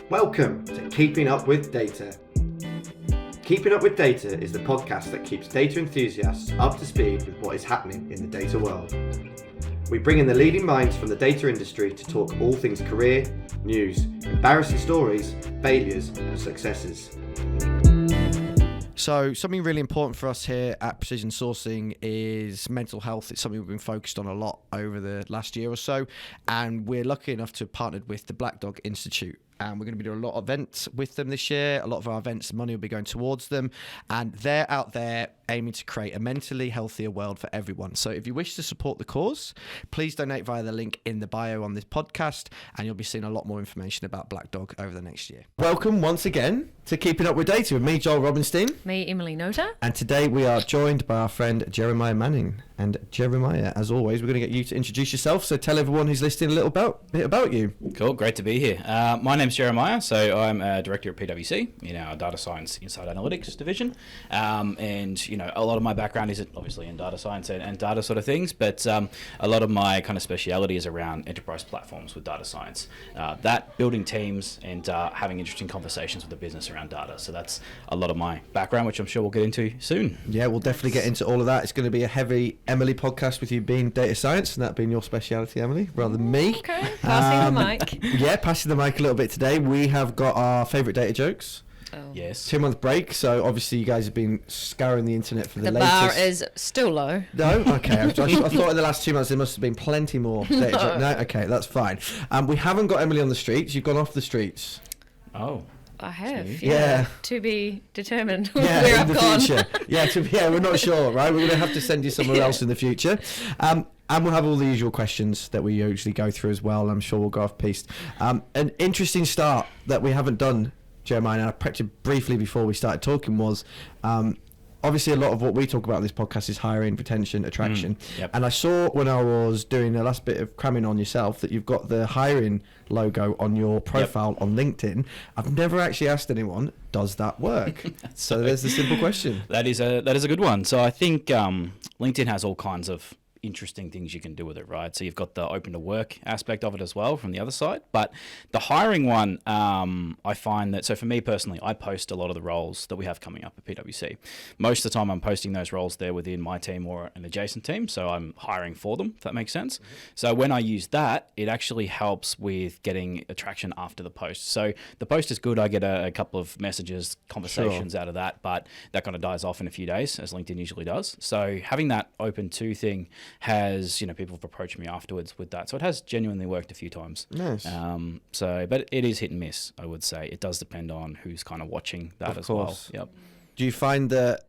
Welcome to Keeping Up with Data. Keeping Up with Data is the podcast that keeps data enthusiasts up to speed with what is happening in the data world. We bring in the leading minds from the data industry to talk all things career, news, embarrassing stories, failures and successes. So something really important for us here at Precision Sourcing is mental health. It's something we've been focused on a lot over the last year or so, and we're lucky enough to have partnered with the Black Dog Institute. And we're going to be doing a lot of events with them this year. A lot of our events, money will be going towards them. And they're out there aiming to create a mentally healthier world for everyone. So if you wish to support the cause, please donate via the link in the bio on this podcast, and you'll be seeing a lot more information about Black Dog over the next year. Welcome once again to Keeping Up with Data with me, Joel Robinstein. Me, Emily Nota. And today we are joined by our friend Jeremiah Manning. And Jeremiah, as always, we're going to get you to introduce yourself. So tell everyone who's listening a little bit about you. Cool, great to be here. My name's Jeremiah, so I'm a director at PwC in our data science insight analytics division. And, you know, a lot of my background is obviously in data science and data sort of things, but a lot of my kind of speciality is around enterprise platforms with data science. That, building teams and having interesting conversations with the business around data. So that's a lot of my background, which I'm sure we'll get into soon. Yeah, we'll definitely get into all of that. It's going to be a heavy Emily podcast with you being data science, and that being your speciality, Emily, rather than me. Okay, passing the mic. Yeah, passing the mic a little bit today. We have got our favourite data jokes. Oh. Yes. 2-month break, so obviously you guys have been scouring the internet for the The latest. bar is still low. No? Okay. I thought in the last 2 months there must have been plenty more data jokes. No? Okay, that's fine. We haven't got Emily on the streets. You've gone off the streets. Oh. I have, Yeah. To be determined Yeah, where in I've the gone. future. Yeah, we're not sure, right? We're going to have to send you somewhere else in the future. And we'll have all the usual questions that we usually go through as well. I'm sure we'll go off piste. An interesting start that we haven't done, Jeremiah, and I prepped you briefly before we started talking, was obviously a lot of what we talk about in this podcast is hiring, retention, attraction. Yep. And I saw when I was doing the last bit of cramming on yourself that you've got the hiring logo on your profile on LinkedIn. I've never actually asked anyone, does that work? So there's the simple question. That is a good one. So I think LinkedIn has all kinds of interesting things you can do with it, right? So you've got the open to work aspect of it as well from the other side, but the hiring one, I find that, so for me personally, I post a lot of the roles that we have coming up at PwC. Most of the time I'm posting those roles there within my team or an adjacent team, so I'm hiring for them, if that makes sense. So when I use that, it actually helps with getting attraction after the post. So the post is good, I get a couple of messages, conversations out of that, but that kind of dies off in a few days, as LinkedIn usually does. So having that open to thing has, you know, people have approached me afterwards with that. So it has genuinely worked a few times. Nice. But it is hit and miss, I would say. It does depend on who's kind of watching that as well. Yep. Do you find that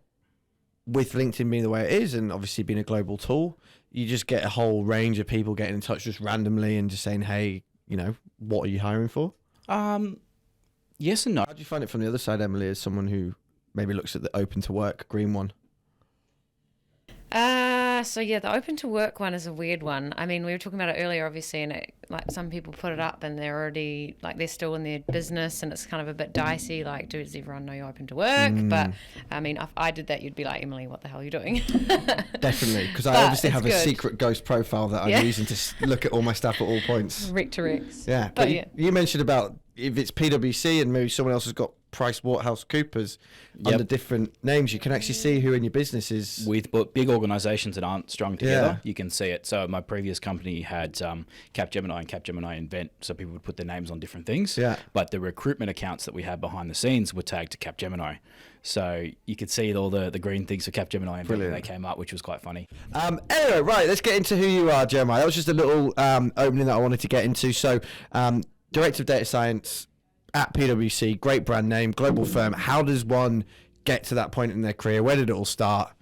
with LinkedIn being the way it is, and obviously being a global tool, you just get a whole range of people getting in touch just randomly and just saying, hey, you know, what are you hiring for? Yes and no. How do you find it from the other side, Emily, as someone who maybe looks at the open to work green one? So yeah, the open to work one is a weird one. I mean, we were talking about it earlier, obviously, and like some people put it up and they're already, like, they're still in their business and it's kind of a bit dicey, like, does everyone know you're open to work? But I mean, if I did that, you'd be like, Emily, what the hell are you doing? Definitely, because I obviously have a secret ghost profile that I'm using to look at all my stuff at all points. Rec to Rex. Yeah, but you mentioned about if it's PwC and maybe someone else has got PricewaterhouseCoopers under different names, you can actually see who in your business is. With big organisations that aren't strung together, you can see it. So my previous company had Capgemini and Capgemini Invent, so people would put their names on different things. Yeah. But the recruitment accounts that we had behind the scenes were tagged to Capgemini. So you could see all the green things for Capgemini Invent when they came up, which was quite funny. Anyway, right, let's get into who you are, Jeremiah. That was just a little opening that I wanted to get into. So, Director of Data Science at PwC, great brand name, global firm. How does one get to that point in their career? Where did it all start?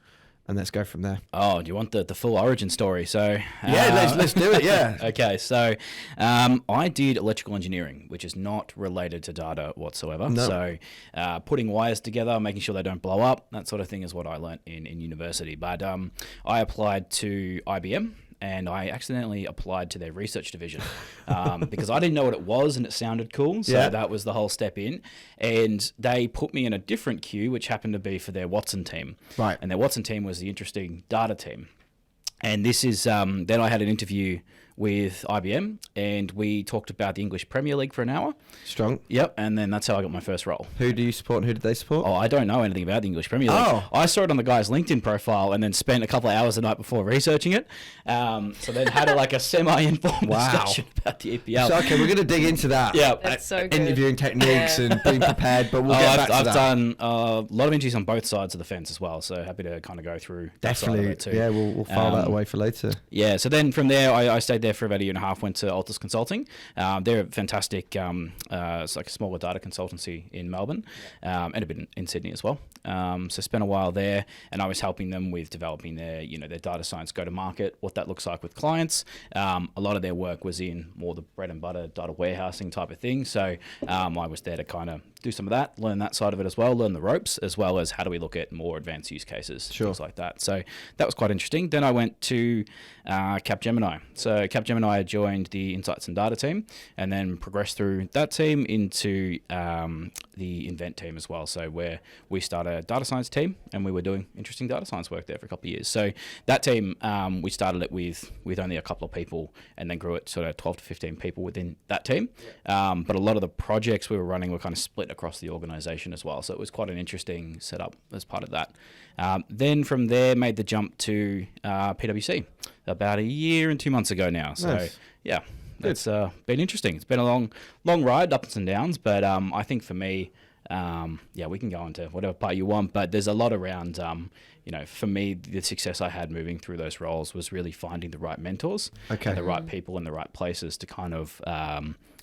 And let's go from there. Oh, do you want the full origin story? So yeah, let's do it. Yeah. Okay, so I did electrical engineering, which is not related to data whatsoever. No. So putting wires together, making sure they don't blow up, that sort of thing is what I learnt in university. But I applied to IBM. And I accidentally applied to their research division because I didn't know what it was and it sounded cool. So that was the whole step in. And they put me in a different queue, which happened to be for their Watson team. Right. And their Watson team was the interesting data team. And this is, then I had an interview with IBM, and we talked about the English Premier League for an hour. Strong. Yep, and then that's how I got my first role. Who do you support and who did they support? Oh, I don't know anything about the English Premier League. Oh. I saw it on the guy's LinkedIn profile and then spent a couple of hours the night before researching it. So then had a semi-informed discussion about the EPL. So, okay, we're going to dig into that. Yeah. That's so good. Interviewing techniques and being prepared, but we'll get back to that. I've done a lot of interviews on both sides of the fence as well, so happy to kind of go through that side of Definitely. it too. Yeah, we'll file that away for later. Yeah, so then from there, I stayed there for about a year and a half, went to Altus Consulting. They're a fantastic, it's like a smaller data consultancy in Melbourne, and a bit in Sydney as well. So spent a while there, and I was helping them with developing their data science go-to-market, what that looks like with clients. A lot of their work was in more the bread and butter data warehousing type of thing. So I was there to kind of do some of that, learn that side of it as well, learn the ropes, as well as how do we look at more advanced use cases, things like that. So that was quite interesting. Then I went to Capgemini. So Capgemini, I joined the Insights and Data team, and then progressed through that team into the Invent team as well. So where we started a data science team, and we were doing interesting data science work there for a couple of years. So that team, we started it with only a couple of people, and then grew it sort of 12 to 15 people within that team. But a lot of the projects we were running were kind of split across the organization as well. So it was quite an interesting setup as part of that. Then from there, made the jump to PwC about a year and 2 months ago now. So Nice. yeah, it's been interesting. It's been a long ride, ups and downs, but I think for me, we can go into whatever part you want, but there's a lot around, for me, the success I had moving through those roles was really finding the right mentors, and the right people in the right places to kind of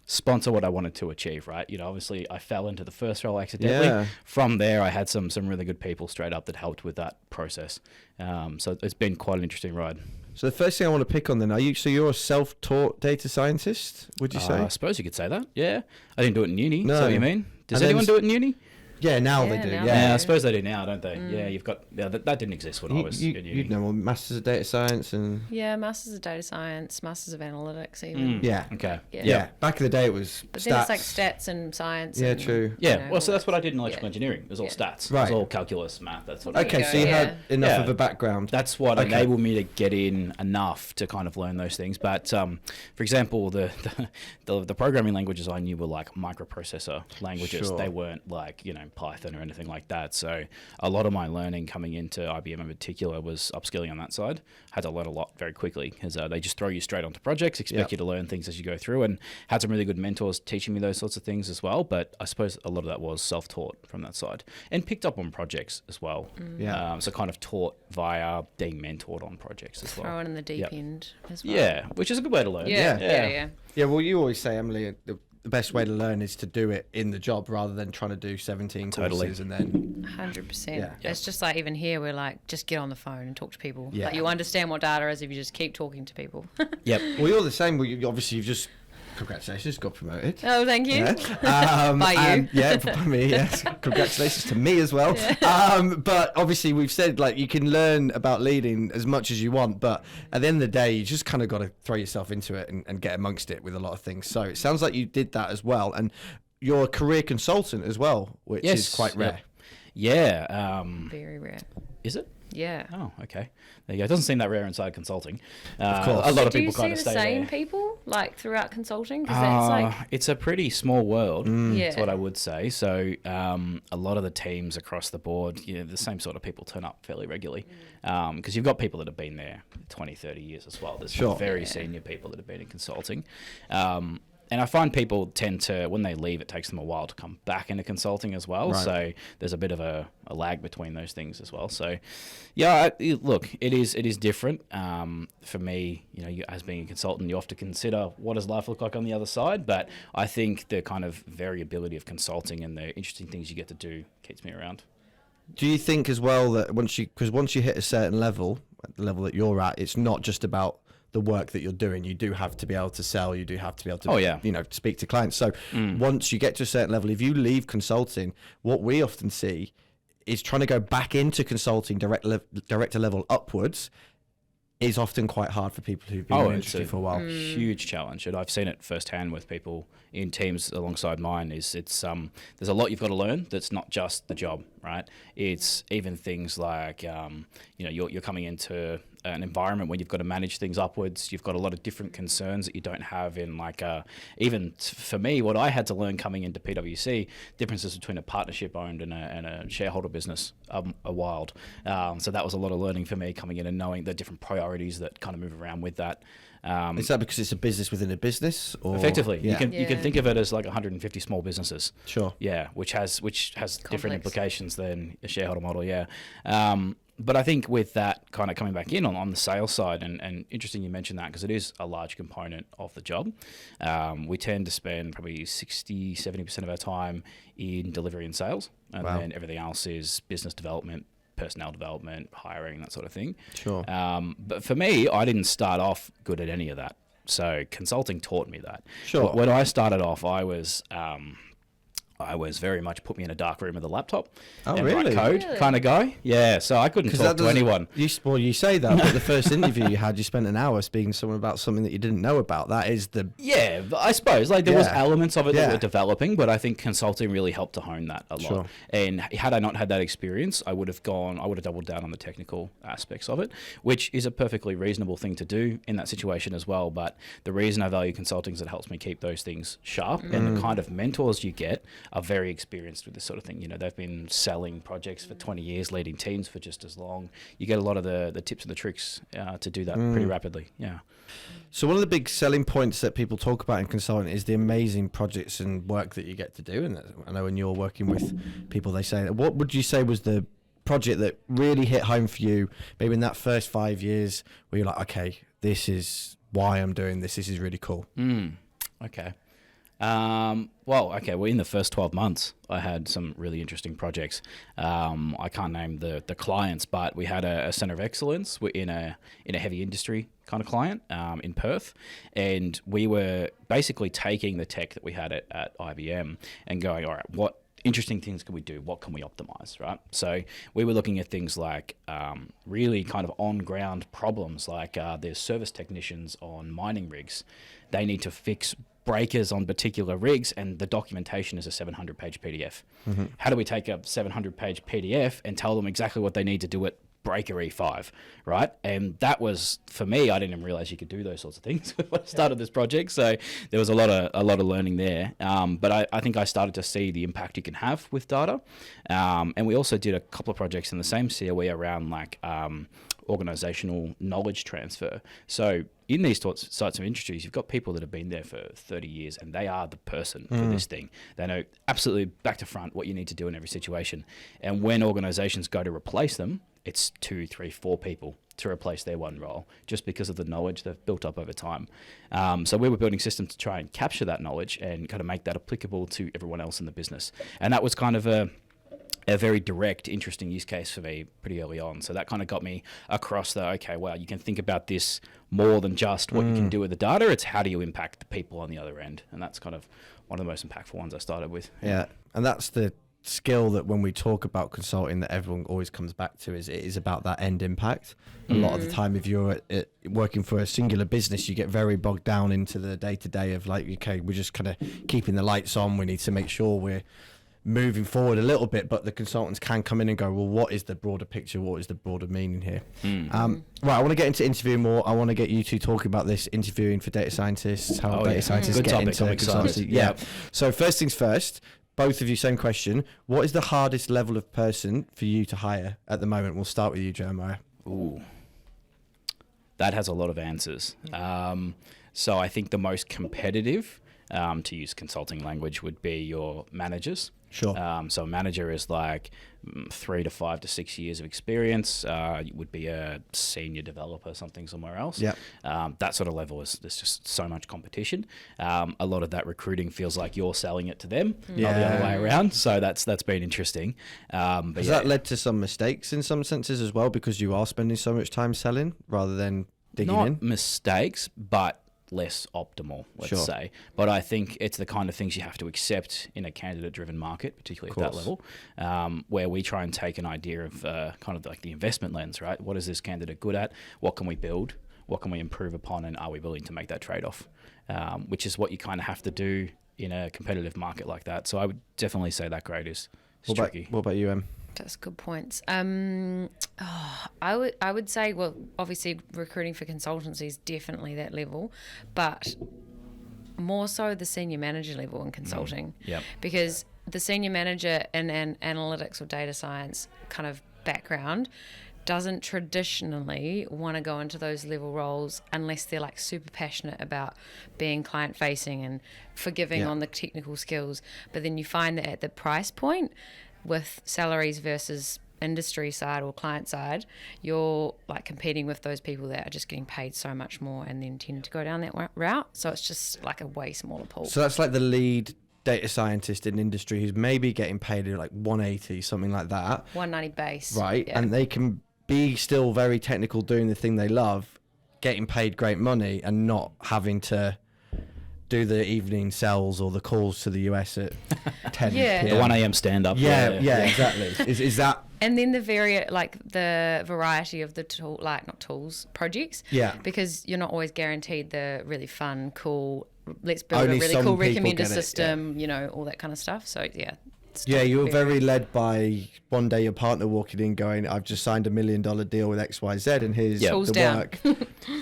sponsor what I wanted to achieve, right? Obviously I fell into the first role accidentally. Yeah. From there, I had some really good people straight up that helped with that process. So it's been quite an interesting ride. So the first thing I want to pick on then, you're a self-taught data scientist, would you say? I suppose you could say that. Yeah. I didn't do it in uni. No. Is that what you mean? Does And then anyone do it in uni? Yeah, now they Yeah, do. now Yeah. Yeah, I suppose they do now, don't they? Yeah, you've got that didn't exist when I was in uni. You'd know more Masters of Data Science and... Yeah, Masters of Data Science, Masters of Analytics even. Yeah. Okay. Yeah. Back in the day it was But stats. then it's like stats and science. Yeah, and, true. Yeah, all well, so that's that what I did in stuff. electrical engineering. It was all stats. Right. It was all calculus, math, that sort of Okay, thing. so you Yeah. had enough Yeah. of a background. That's what Okay. enabled me to get in enough to kind of learn those things. But for example, the programming languages I knew were like microprocessor languages. Sure. They weren't like Python or anything like that. So a lot of my learning coming into IBM in particular was upskilling on that side. Had to learn a lot very quickly because they just throw you straight onto projects, expect you to learn things as you go through, and had some really good mentors teaching me those sorts of things as well. But I suppose a lot of that was self-taught from that side, and picked up on projects as well. Yeah. So kind of taught via being mentored on projects as well. Throw it in the deep Yep. end as well. Yeah, which is a good way to learn. Yeah. Yeah, well, you always say, Emily, the best way to learn is to do it in the job rather than trying to do 17 Totally. courses and then... 100%. Yeah. It's just like even here, we're like, just get on the phone and talk to people. Yeah. Like you understand what data is if you just keep talking to people. Yep. Well, you're the same. Well, obviously, you've just... Congratulations, got promoted. Oh, thank you. Yeah. By you. and- yeah, by me, yes. Congratulations to me as well. But obviously, we've said, like, you can learn about leading as much as you want, but at the end of the day, you just kind of got to throw yourself into it and get amongst it with a lot of things. So it sounds like you did that as well. And you're a career consultant as well, which is quite rare. Yep. Yeah. Very rare. Is it? Yeah. Oh, okay. There you go. It doesn't seem that rare inside consulting. Of course. A lot of Do you people see kind the of stay same there. people like throughout consulting? Because that's like, It's a pretty small world. Yeah. That's what I would say. So a lot of the teams across the board, the same sort of people turn up fairly regularly. Because you've got people that have been there 20, 30 years as well. There's some very senior people that have been in consulting. And I find people tend to, when they leave, it takes them a while to come back into consulting as well. Right. So there's a bit of a lag between those things as well. So, yeah, look, it is different. For me, you, as being a consultant, you have to consider what does life look like on the other side. But I think the kind of variability of consulting and the interesting things you get to do keeps me around. Do you think as well that once you hit a certain level, at the level that you're at, it's not just about the work that you're doing, you do have to be able to sell, you do have to be able to speak to clients. So once you get to a certain level, if you leave consulting, what we often see is trying to go back into consulting director level upwards is often quite hard for people who've been in the industry for a while. Huge challenge, and I've seen it firsthand with people in teams alongside mine. There's a lot you've got to learn that's not just the job, right? It's even things like, you're coming into an environment where you've got to manage things upwards. You've got a lot of different concerns that you don't have in for me, what I had to learn coming into PwC, differences between a partnership owned and a shareholder business are wild. So that was a lot of learning for me coming in and knowing the different priorities that kind of move around with that. Is that because it's a business within a business? Or? Effectively, Yeah. you can think of it as like 150 small businesses. Sure. Yeah, which has different Complex. implications than a shareholder model. Yeah. But I think with that kind of coming back in on the sales side, and interesting you mentioned that because it is a large component of the job. We tend to spend probably 60, 70% of our time in delivery and sales, and Wow. then everything else is business development, personnel development, hiring, that sort of thing. Sure. But for me, I didn't start off good at any of that. So consulting taught me that. Sure. When I started off, I was very much put me in a dark room with a laptop Oh, and really? write code Really? kind of guy. Yeah, so I couldn't talk to anyone. You say that, but the first interview you had, you spent an hour speaking to someone about something that you didn't know about. That is the... Yeah, but I suppose there was Yeah. elements of it Yeah. that were developing, but I think consulting really helped to hone that a lot. Sure. And had I not had that experience, I would have doubled down on the technical aspects of it, which is a perfectly reasonable thing to do in that situation as well. But the reason I value consulting is it helps me keep those things sharp, and the kind of mentors you get are very experienced with this sort of thing. They've been selling projects for 20 years, leading teams for just as long. You get a lot of the tips and the tricks to do that pretty rapidly. Yeah. So one of the big selling points that people talk about in consulting is the amazing projects and work that you get to do. And I know when you're working with people, they say that. What would you say was the project that really hit home for you, maybe in that first 5 years, where you're like, okay, this is why I'm doing this. This is really cool. Okay. Well, in the first 12 months, I had some really interesting projects. I can't name the clients, but we had a center of excellence. We're in a heavy industry kind of client in Perth, and we were basically taking the tech that we had at IBM and going, all right, what interesting things can we do? What can we optimize, right? So we were looking at things like really kind of on-ground problems, like there's service technicians on mining rigs. They need to fix breakers on particular rigs, and the documentation is a 700-page PDF. How do we take a 700-page PDF and tell them exactly what they need to do at breaker E5, right? And that was, for me, I didn't even realize you could do those sorts of things when I started this project. So there was a lot of learning there. But I think I started to see the impact you can have with data. And we also did a couple of projects in the same COE around organizational knowledge transfer. So in these sorts of industries, you've got people that have been there for 30 years and they are the person for this thing. They know absolutely back to front what you need to do in every situation. And when organizations go to replace them, it's 2, 3, 4 people to replace their one role just because of the knowledge they've built up over time. So we were building systems to try and capture that knowledge and kind of make that applicable to everyone else in the business. And that was kind of a very direct, interesting use case for me pretty early on. So that kind of got me across you can think about this more than just what you can do with the data. It's how do you impact the people on the other end? And that's kind of one of the most impactful ones I started with. Yeah, and that's the skill that when we talk about consulting that everyone always comes back to is it is about that end impact. A lot of the time, if you're working for a singular business, you get very bogged down into the day-to-day of okay, we're just kind of keeping the lights on. We need to make sure we're moving forward a little bit, but the consultants can come in and go, well, what is the broader picture? What is the broader meaning here? Right, I want to get into interviewing more. I want to get you two talking about this interviewing for data scientists, how data scientists Good get topic. into I'm excited. consultancy. Yeah. So first things first, both of you, same question. What is the hardest level of person for you to hire at the moment? We'll start with you, Jeremiah. Ooh, that has a lot of answers. So I think the most competitive, to use consulting language, would be your managers. Sure. So a manager is 3 to 5 to 6 years of experience. You would be a senior developer, something somewhere else. Yep. That sort of level there's just so much competition. A lot of that recruiting feels like you're selling it to them, not the other way around. So that's been interesting. Has that led to some mistakes in some senses as well, because you are spending so much time selling rather than digging in? Not mistakes, but less optimal, let's say. But I think it's the kind of things you have to accept in a candidate-driven market, particularly at that level, where we try and take an idea of kind of like the investment lens, right? What is this candidate good at? What can we build? What can we improve upon? And are we willing to make that trade-off? Which is what you kind of have to do in a competitive market like that. So I would definitely say that grade is tricky. What about you, Em? That's good points. I would say, well, obviously recruiting for consultancy is definitely that level, but more so the senior manager level in consulting. Yep. Because the senior manager in an analytics or data science kind of background doesn't traditionally want to go into those level roles unless they're like super passionate about being client facing and forgiving on the technical skills. But then you find that at the price point with salaries versus industry side or client side, you're like competing with those people that are just getting paid so much more and then tend to go down that route. So it's just like a way smaller pool. So that's like the lead data scientist in industry who's maybe getting paid like 180, something like that. 190 base. Right. Yeah. And they can be still very technical, doing the thing they love, getting paid great money and not having to do the evening sells or the calls to the US at 10 Yeah. The PM. 1 a.m. stand-up. Yeah, exactly. Is that... And then the the variety of the tool, like not tools, projects. Yeah. Because you're not always guaranteed the really fun, cool, let's build Only a really some cool people recommender get it, system, you know, all that kind of stuff. So yeah. it's Yeah, you were very- very led by one day your partner walking in going, I've just signed $1 million deal with XYZ and here's Tools the down. work.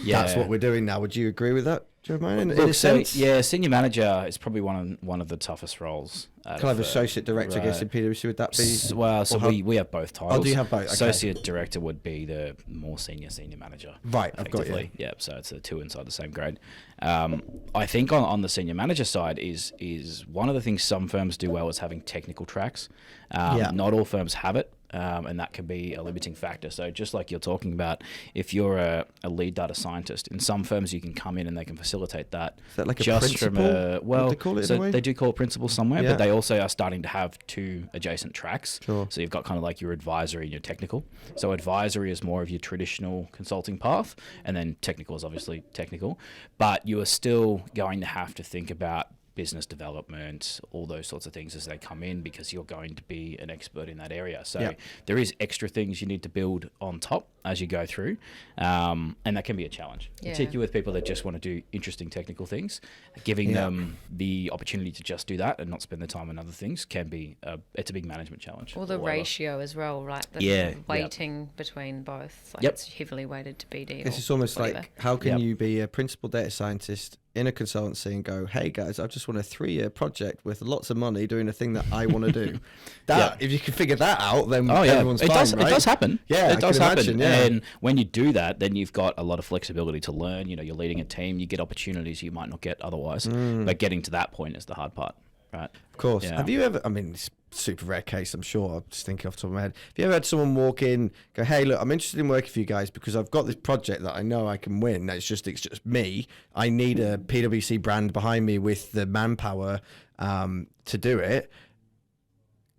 Yeah. That's what we're doing now. Would you agree with that, Jeremiah? In Look, a so, sense? yeah, senior manager is probably one of the toughest roles. Kind of associate director, I guess, in PwC, would that be? Well, so or how- we have both titles. do you have both? Okay. Associate director would be the more senior manager. Right, I've got you. effectively. Yeah, so it's the two inside the same grade. I think on the senior manager side is one of the things some firms do well is having technical tracks. Not all firms have it. And that can be a limiting factor. So just like you're talking about, if you're a lead data scientist, in some firms you can come in and they can facilitate that. Is that like a just principal? from a Would they call it in so a way? they do call it principal somewhere, Yeah. but they also are starting to have two adjacent tracks. Sure. So you've got kind of like your advisory and your technical. So advisory is more of your traditional consulting path, and then technical is obviously technical, but you are still going to have to think about business development, all those sorts of things as they come in, because you're going to be an expert in that area. So Yeah. there is extra things you need to build on top as you go through, and that can be a challenge, Yeah. particularly with people that just want to do interesting technical things. Giving them the opportunity to just do that and not spend the time on other things can be it's a big management challenge. Or the Or whatever. ratio as well, right? The Yeah, weighting between both. Like Yep. it's heavily weighted to BD. This or is almost whatever. like, how can Yep. you be a principal data scientist in a consultancy and go, hey guys, I just want a 3-year project with lots of money doing a thing that I want to do. If you can figure that out, then Oh yeah, everyone's it fine, does. right? It does happen. Yeah, it I does can happen. imagine, yeah. And when you do that, then you've got a lot of flexibility to learn. You know, you're leading a team. You get opportunities you might not get otherwise. But getting to that point is the hard part, right? Of course. Yeah. Have you ever, I mean, it's a super rare case, I'm sure, I'm just thinking off the top of my head. Have you ever had someone walk in, go, hey, look, I'm interested in working for you guys because I've got this project that I know I can win. It's just me. I need a PwC brand behind me with the manpower to do it.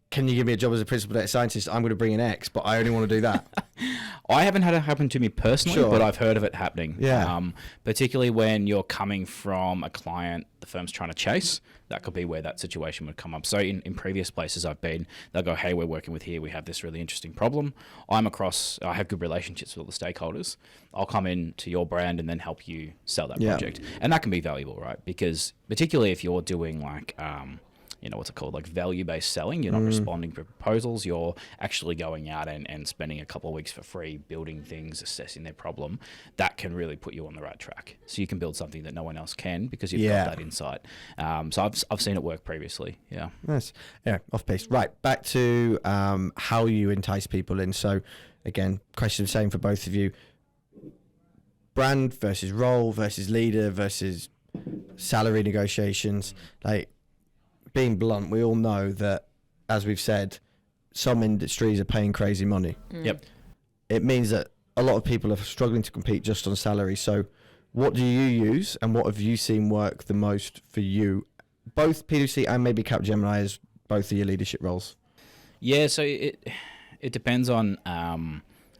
Can you give me a job as a principal data scientist? I'm going to bring in X, but I only want to do that. I haven't had it happen to me personally, Sure. but I've heard of it happening. Yeah. Particularly when you're coming from a client the firm's trying to chase, that could be where that situation would come up. So in previous places I've been, they'll go, hey, we're working with here. We have this really interesting problem. I have good relationships with all the stakeholders. I'll come in to your brand and then help you sell that project. And that can be valuable, right? Because particularly if you're doing like, what's it called? Like value-based selling. You're not responding to proposals. You're actually going out and spending a couple of weeks for free, building things, assessing their problem. That can really put you on the right track. So you can build something that no one else can because you've got that insight. So I've seen it work previously. Yeah. Nice. Yeah, off pace. Right, back to how you entice people in. So again, question the same for both of you. Brand versus role versus leader versus salary negotiations. Like, being blunt, we all know that, as we've said, some industries are paying crazy money. Yep. It means that a lot of people are struggling to compete just on salary. So what do you use and what have you seen work the most for you, both PwC and maybe Capgemini as both of your leadership roles? Yeah, so it depends on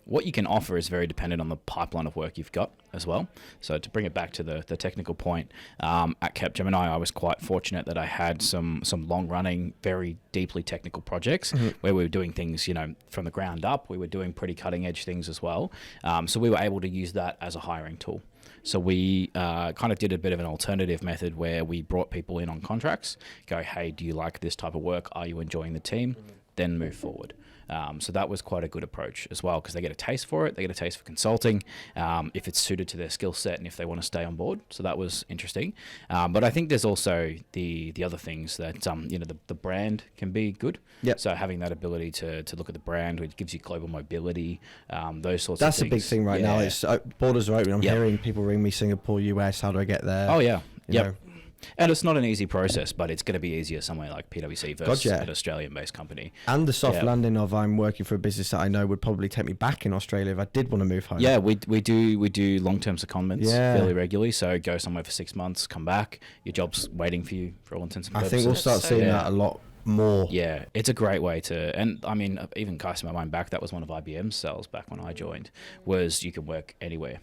what you can offer is very dependent on the pipeline of work you've got as well. So to bring it back to the technical point, at Capgemini, I was quite fortunate that I had some long-running, very deeply technical projects where we were doing things, from the ground up. We were doing pretty cutting-edge things as well. So we were able to use that as a hiring tool. So we kind of did a bit of an alternative method where we brought people in on contracts, go, hey, do you like this type of work? Are you enjoying the team? then move forward. So that was quite a good approach as well, because they get a taste for it. They get a taste for consulting, if it's suited to their skill set and if they want to stay on board. So that was interesting. But I think there's also the other things that, the brand can be good. Yep. So having that ability to look at the brand, which gives you global mobility, those sorts That's of things. a big thing right now. It's borders are open. I'm hearing people ring me, Singapore, US, how do I get there? Oh, yeah. You know. And it's not an easy process, but it's going to be easier somewhere like PwC versus an Australian-based company. And the soft landing of I'm working for a business that I know would probably take me back in Australia if I did want to move home. Yeah, we do long-term secondments fairly regularly. So go somewhere for 6 months, come back. Your job's waiting for you for all intents and purposes. I think we'll start seeing that a lot more. Yeah, it's a great way to, and I mean, even casting my mind back, that was one of IBM's sales back when I joined, was you can work anywhere.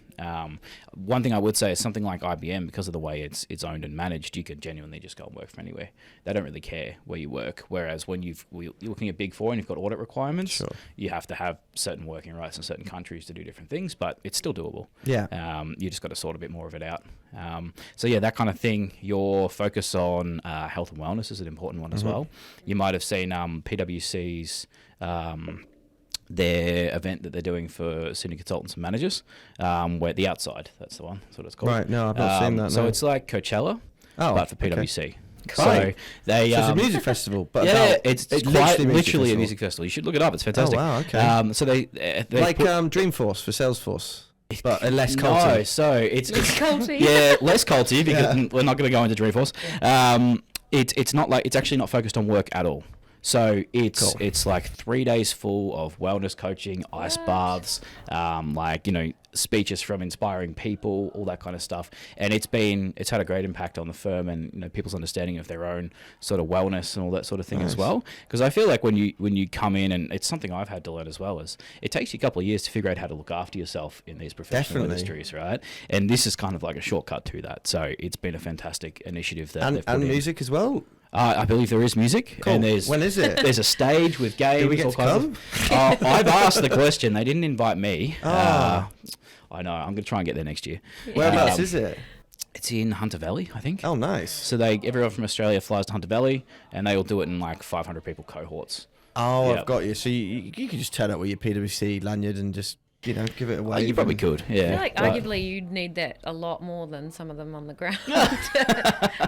One thing I would say is something like IBM, because of the way it's owned and managed, you can genuinely just go and work from anywhere. They don't really care where you work. Whereas when you're looking at Big Four and you've got audit requirements, you have to have certain working rights in certain countries to do different things, but it's still doable. Yeah. You just got to sort a bit more of it out. So yeah, that kind of thing. Your focus on health and wellness is an important one as well. You might have seen PwC's their event that they're doing for senior consultants and managers, where the Outside, that's the one, that's what it's called. Right, no, I've not seen that. So no. it's like Coachella, but for PwC. Okay. So Right. they So it's a music festival, but it's quite literally a music festival. You should look it up; it's fantastic. Oh wow, okay. So they like Dreamforce for Salesforce, but a less culty. No, so it's culty. Yeah, less culty because we're not going to go into Dreamforce. It's not like, it's actually not focused on work at all. So it's like 3 days full of wellness coaching, ice baths, speeches from inspiring people, all that kind of stuff. And it's had a great impact on the firm and people's understanding of their own sort of wellness and all that sort of thing as well. Because I feel like when you come in, and it's something I've had to learn as well, is it takes you a couple of years to figure out how to look after yourself in these professional industries, right? And this is kind of like a shortcut to that. So it's been a fantastic initiative that they've put in. Music as well. I believe there is music. Cool. And When is it? There's a stage with games. Do we get to come? I've asked the question. They didn't invite me. I know. I'm going to try and get there next year. Whereabouts is it? It's in Hunter Valley, I think. Oh, nice. So everyone from Australia flies to Hunter Valley, and they all do it in like 500 people cohorts. Oh, I've got you. So you can just turn up with your PwC lanyard and just give it away. You probably could, yeah. I feel like arguably you'd need that a lot more than some of them on the ground,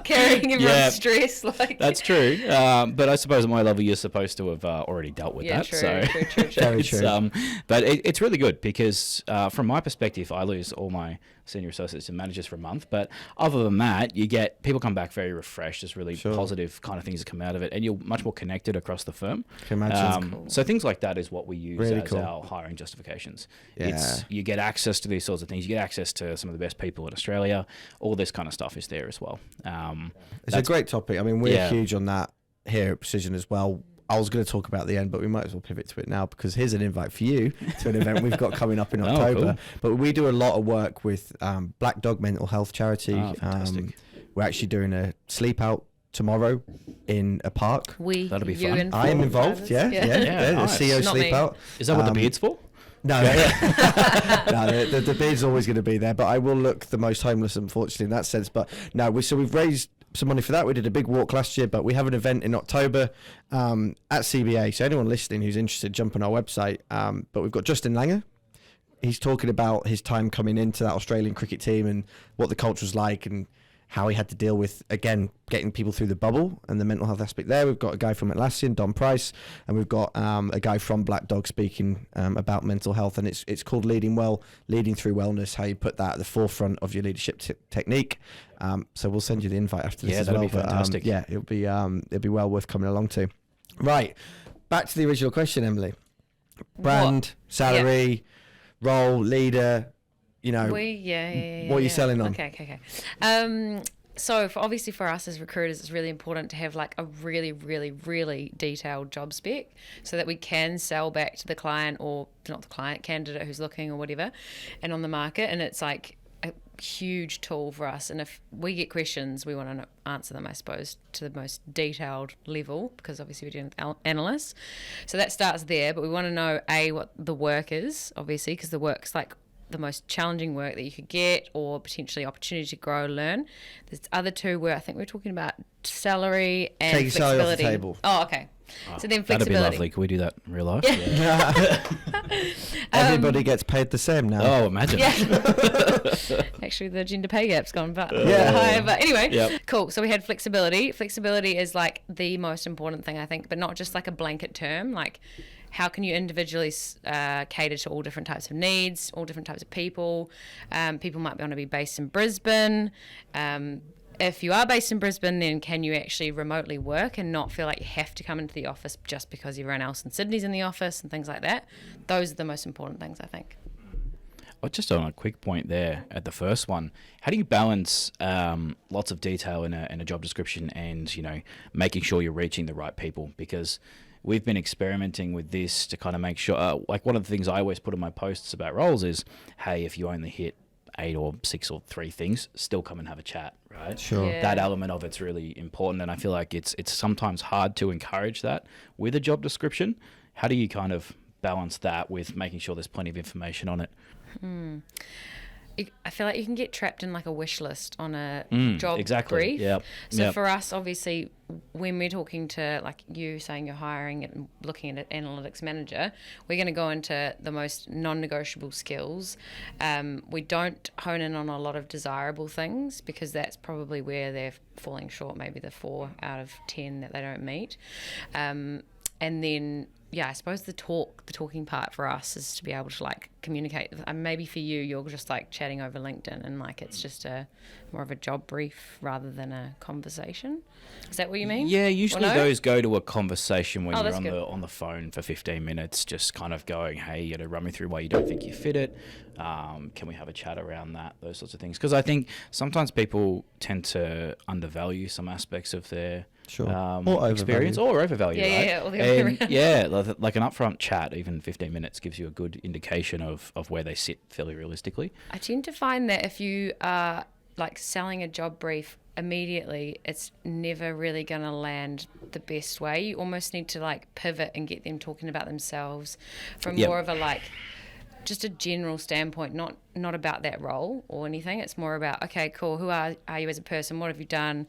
carrying everyone's stress. That's true. But I suppose at my level you're supposed to have already dealt with that. True. Very true. But it's really good because from my perspective, I lose all my senior associates and managers for a month. But other than that, you get people come back very refreshed. There's really positive kind of things that come out of it, and you're much more connected across the firm. Can imagine. Cool. So things like that is what we use really as our hiring justifications. Yeah. You get access to these sorts of things. You get access to some of the best people in Australia. All this kind of stuff is there as well. It's a great topic. I mean, we're huge on that here at Precision as well. I was going to talk about the end, but we might as well pivot to it now because here's an invite for you to an event we've got coming up in October. Cool. But we do a lot of work with Black Dog Mental Health Charity. Fantastic. We're actually doing a sleep out tomorrow in a park. That'll be fun. I am involved. Yeah. Nice. The CEO Not sleep me. out. Is that what the beard's for? No, the beard's always going to be there, but I will look the most homeless, unfortunately, in that sense. But no, we've raised some money for that. We did a big walk last year, but we have an event in October at CBA. So anyone listening who's interested, jump on our website. But we've got Justin Langer. He's talking about his time coming into that Australian cricket team and what the culture was like and how he had to deal with, again, getting people through the bubble and the mental health aspect there. We've got a guy from Atlassian, Don Price, and we've got a guy from Black Dog speaking about mental health, and it's called Leading Through Wellness, how you put that at the forefront of your leadership technique. So we'll send you the invite after this as well. Yeah, that'd be fantastic. It'll be well worth coming along to. Right, back to the original question, Emily. Brand, salary, role, leader, what are you selling on? Okay. So obviously for us as recruiters, it's really important to have like a really, really, really detailed job spec so that we can sell back to the client, or not the client, candidate who's looking or whatever, and on the market. And it's like a huge tool for us. And if we get questions, we want to answer them, I suppose, to the most detailed level, because obviously we're dealing with analysts. So that starts there, but we want to know what the work is, obviously, because the work's like the most challenging work that you could get, or potentially opportunity to grow, learn. There's other two where I think we're talking about salary and Take flexibility. Salary off the table. Oh, okay. So then That'd flexibility. be lovely. Can we do that in real life? Yeah. Everybody gets paid the same now. Oh, imagine. Yeah. Actually, the gender pay gap's gone higher. But anyway, Yep. cool. So we had flexibility. Flexibility is like the most important thing, I think, but not just like a blanket term. Like, how can you individually cater to all different types of needs, all different types of people? People might want to be based in Brisbane. If you are based in Brisbane, then can you actually remotely work and not feel like you have to come into the office just because everyone else in Sydney's in the office and things like that? Those are the most important things, I think. Well, just on a quick point there at the first one, how do you balance lots of detail in a job description and, you know, making sure you're reaching the right people? Because we've been experimenting with this to kind of make sure, like one of the things I always put in my posts about roles is, hey, if you only hit 8 or 6 or 3 things, still come and have a chat, right? Sure. Yeah. That element of it's really important, and I feel like it's sometimes hard to encourage that with a job description. How do you kind of balance that with making sure there's plenty of information on it? I feel like you can get trapped in like a wish list on a job exactly. brief. Yep. So Yep. for us, obviously, when we're talking to like you saying you're hiring and looking at an analytics manager, we're going to go into the most non-negotiable skills. We don't hone in on a lot of desirable things because that's probably where they're falling short, maybe the 4 out of 10 that they don't meet. And then I suppose the talking part for us is to be able to like communicate. Maybe for you, you're just like chatting over LinkedIn and like it's just more of a job brief rather than a conversation. Is that what you mean? Yeah, usually no? those go to a conversation when you're that's on good. on the phone for 15 minutes, just kind of going, hey, you know, run me through why you don't think you fit it. Can we have a chat around that? Those sorts of things. Because I think sometimes people tend to undervalue some aspects of their Or experience or overvalue, right? Yeah, or the other way And around. yeah, like an upfront chat, even 15 minutes gives you a good indication of where they sit fairly realistically. I tend to find that if you are like selling a job brief immediately, it's never really going to land the best way. You almost need to like pivot and get them talking about themselves from Yep. more of a like just a general standpoint, not about that role or anything. It's more about, okay, cool, who are you as a person? What have you done?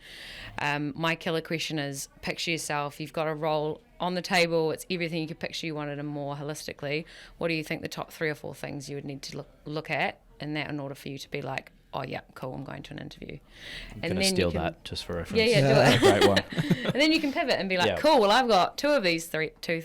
My killer question is picture yourself. You've got a role on the table. It's everything you could picture. You wanted it more holistically. What do you think the top 3 or 4 things you would need to look at in that in order for you to be like, oh yeah, cool, I'm going to an interview. I'm going to steal that just for reference. Yeah, do it. Great one. And then you can pivot and be like, Yeah. cool, well, I've got 2 of these 2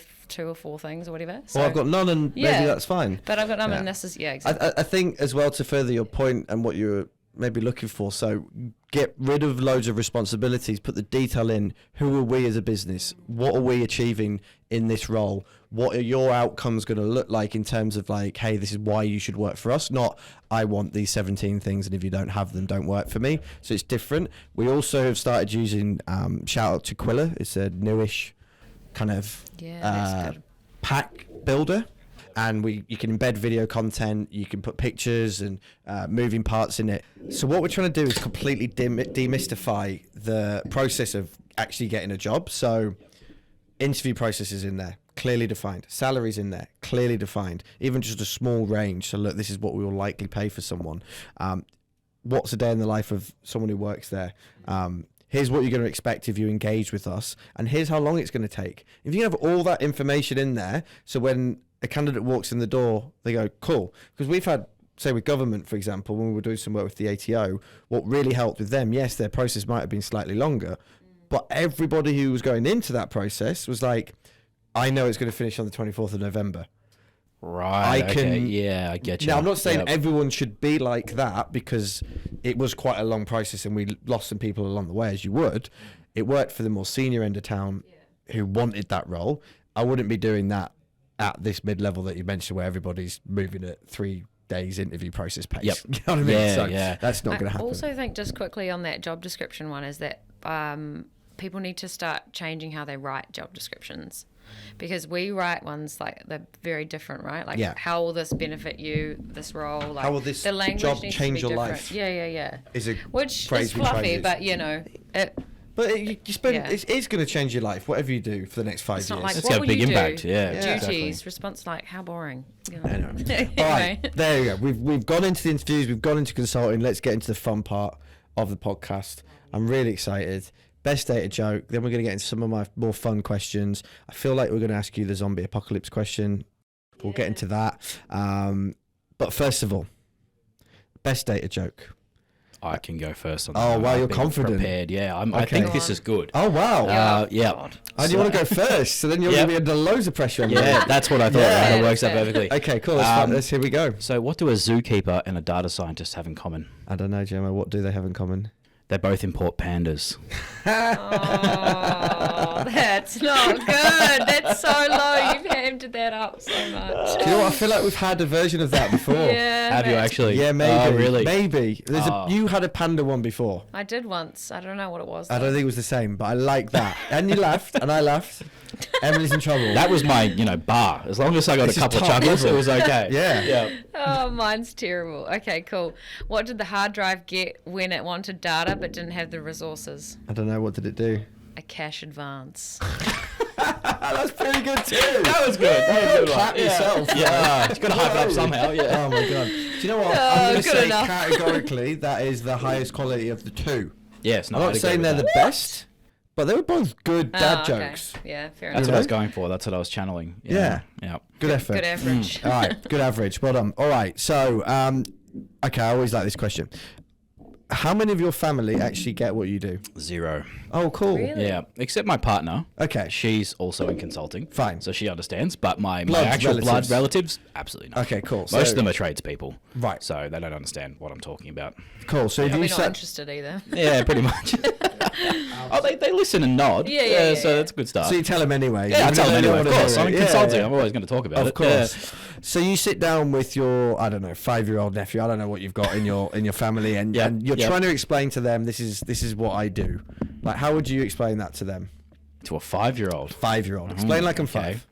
or 4 things or whatever. So, I've got none, and Yeah. maybe that's fine. but I've got none, Yeah. and this is, exactly. I think as well, to further your point and what you're maybe looking for, so get rid of loads of responsibilities, put the detail in. Who are we as a business? What are we achieving in this role? What are your outcomes going to look like in terms of like, hey, this is why you should work for us, not I want these 17 things and if you don't have them, don't work for me. So it's different. We also have started using shout out to Quilla. It's a newish kind of That's good. pack builder, and you can embed video content, you can put pictures and moving parts in it. So what we're trying to do is completely demystify the process of actually getting a job. So interview process is in there, clearly defined. Salaries in there, clearly defined. Even just a small range. So look, this is what we will likely pay for someone. What's a day in the life of someone who works there? Here's what you're going to expect if you engage with us, and here's how long it's going to take. If you have all that information in there, so when a candidate walks in the door, they go, cool. Because we've had, say with government, for example, when we were doing some work with the ATO, what really helped with them, yes, their process might have been slightly longer, but everybody who was going into that process was like, I know it's going to finish on the 24th of November. Right. I can- Yeah, I get you. Now, I'm not saying Yep. everyone should be like that, because it was quite a long process and we lost some people along the way, as you would. It worked for the more senior end of town who wanted that role. I wouldn't be doing that at this mid-level that you mentioned, where everybody's moving at 3 days interview process pace. Yep. You know what I mean? Yeah, So yeah. that's not going to I happen. also think just quickly on that job description one is that people need to start changing how they write job descriptions, because we write ones like they're very different, right? Like, Yeah. how will this benefit you, this role? Like, How will this the language job needs change to be your different. life? Yeah. Is a Which phrase is we try and fluffy, use. but you know, But you spend, Yeah. it's going to change your life, whatever you do for the next 5 it's years. not like It's what got a will big you impact, do? yeah. Yeah. Duties, response, like how boring. You know? I know. Anyway. All right, there you go. We've gone into the interviews, we've gone into consulting. Let's get into the fun part of the podcast. I'm really excited. best data joke. Then we're going to get into some of my more fun questions. I feel like we're going to ask you the zombie apocalypse question. We'll get into that. But first of all, best data joke. I can go first on Oh, that. wow, I've you're been confident. Prepared, yeah. I Okay. think this is good. Oh, wow. Yeah. God. I do want to go first, so then you're going to be under loads of pressure on me. Yeah, that's what I thought. Yeah. Right? It works out perfectly. Okay, cool. Let's here we go. So what do a zookeeper and a data scientist have in common? I don't know, Gemma. What do they have in common? They both import pandas. Oh, that's not good. That's so low. You've hammed that up so much. Do you know what? I feel like we've had a version of that before. Yeah. Have you actually? Yeah, maybe. Oh, really? Maybe. Oh. You had a panda one before. I did once. I don't know what it was. I don't though. think it was the same, but I like that. And you laughed, and I laughed. Emily's in trouble. That was my, bar. As long as I got This a is couple of top chuckles, level. it was okay. Yeah. Oh, mine's terrible. Okay, cool. What did the hard drive get when it wanted data but didn't have the resources? I don't know. What did it do? A cash advance. That's pretty good too. That was good. That was a good one. Clap yourself. Yeah. You've got to hype it up somehow. Yeah. Oh my god. Do you know what? Oh, I'm going to good say enough. categorically that is the highest quality of the two. Yes. No, I'm I'd not agree saying with they're that. the best, but they were both good dad Oh, okay. jokes. Yeah, fair That's enough. what I was going for. That's what I was channeling. Yeah. Yeah. Good effort. Good average. All right, good average. Well done. All right, so okay, I always like this question. How many of your family actually get what you do? 0. Oh, cool. Really? Yeah. Except my partner. Okay. She's also in consulting. Fine. So she understands. But my Blood actual relatives. blood relatives, absolutely not. Okay, cool. Most So- of them are tradespeople. Right. So they don't understand what I'm talking about. Cool. So if Probably you not said, interested either. Yeah, pretty much. Oh, they listen and nod. Yeah, So yeah. that's a good start. so you tell them anyway. Yeah, I Even tell though them they anyway. don't Of wanna course. hear I'm it. in Yeah, consulting. yeah. I'm always going to talk about it. Of course. So you sit down with your, I don't know, 5-year-old nephew. I don't know what you've got in your family, and, Yep, and you're yep. trying to explain to them this is what I do. Like, how would you explain that to them? To a 5-year-old. 5-year-old. Explain like I'm okay. 5.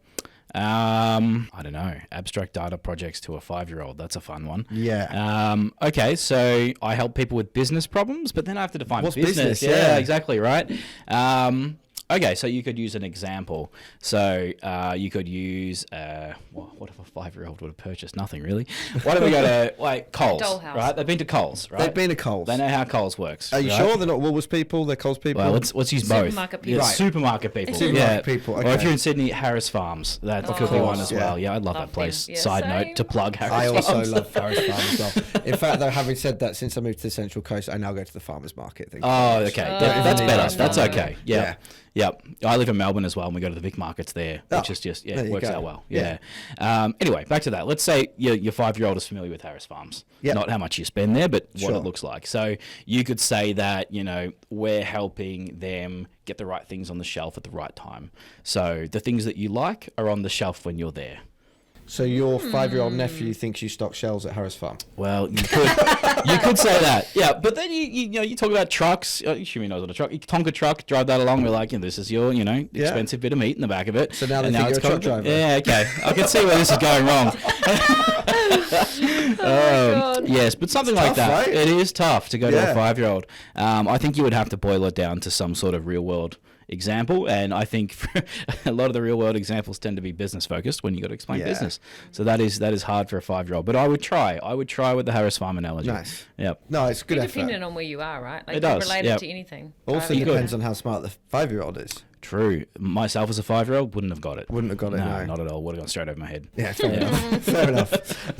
I don't know. Abstract data projects to a 5-year-old. That's a fun one. Yeah. Okay, so I help people with business problems, but then I have to define What's business. business? Yeah. Exactly, right? Okay, so you could use an example. So you could use, what if a 5-year-old would have purchased nothing, really? Why don't we go to, like, Coles, Dollhouse. right? They've been to Coles, right? They've been to Coles. They know how Coles works. Are you right? sure they're not Woolworths people? They're Coles people? Well, let's use both. Supermarket people. Right. Supermarket people. Supermarket people, Or if okay. you're in Sydney, Harris Farms. That could be one as yeah. well. Yeah, I love Love that place. them. Yeah, Side same. note to plug Harris I also Farms. love Harris Farm as well. In fact, though, having said that, since I moved to the Central Coast, I now go to the farmers market. Thank you Oh, very much. okay. Oh, That's no. better. That's No. okay. Yeah. Yep. I live in Melbourne as well, and we go to the Vic markets there, which Oh, is just, there it you works go. out well. Yeah. Yeah. Anyway, back to that. Let's say your 5-year-old is familiar with Harris Farms. Yep. Not how much you spend there, but what Sure. it looks like. So you could say that, we're helping them get the right things on the shelf at the right time. So the things that you like are on the shelf when you're there. So your 5-year-old nephew thinks you stock shells at Harris Farm. Well, you could say that, yeah. But then you talk about trucks. Shumi knows what a truck. Tonka truck, drive that along. We're like, this is your expensive bit of meat in the back of it. So now they And think you're a it's truck called- driver. Yeah, okay. I can see where this is going wrong. God. Yes, but something like tough, that. right? It is tough to go to Yeah. a 5-year-old. I think you would have to boil it down to some sort of real world example, and I think a lot of the real world examples tend to be business focused when you got to explain Yeah. business. So that is hard for a 5-year-old. But I would try with the Harris Farm analogy. Nice. Yep. No, it's good Depending effort. on where you are, right? Like It they're does, related yep. to anything. Also Driving depends a- on how smart the 5-year-old is. True. Myself as a 5-year-old wouldn't have got it. Wouldn't have got it, no. Not at all. Would have gone straight over my head. Yeah, fair enough. Fair enough.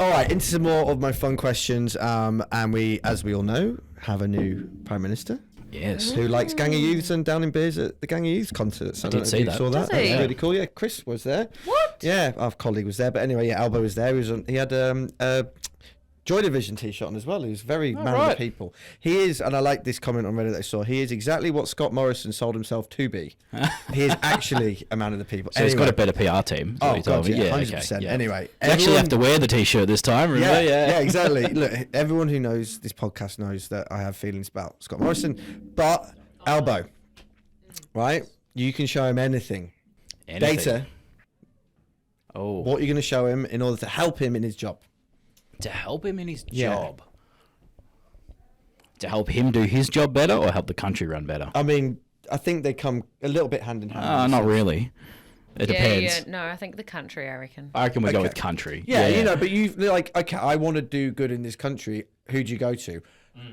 All right, into some more of my fun questions. And we, as we all know, have a new Prime Minister Yes. who likes Gang of Youths and downing beers at the Gang of Youth concerts. I don't did know if see you that. saw that. Does That was he? really cool. Yeah, Chris was there. What? Yeah, our colleague was there. But anyway, yeah, Albo was there. He had a Joy Division t-shirt on as well. He was very man of the right. people. He is, and I like this comment on Reddit that I saw, he is exactly what Scott Morrison sold himself to be. He is actually a man of the people. So he's got a better PR team. is what Oh, he told God, me. yeah, okay, 100%. yeah. Anyway, You actually have to wear the t-shirt this time, remember? yeah, exactly. Look, everyone who knows this podcast knows that I have feelings about Scott Morrison, but Albo, right? You can show him anything. Anything. Data. Oh. What you're going to show him in order to help him in his job. To help him in his Yeah. job. To help him do his job better or help the country run better? I mean, I think they come a little bit hand in hand. Not really. It depends. Yeah, no, I think the country, I reckon. I reckon we go Okay. with country. Yeah, you know, but you like, okay, I want to do good in this country. Who do you go to?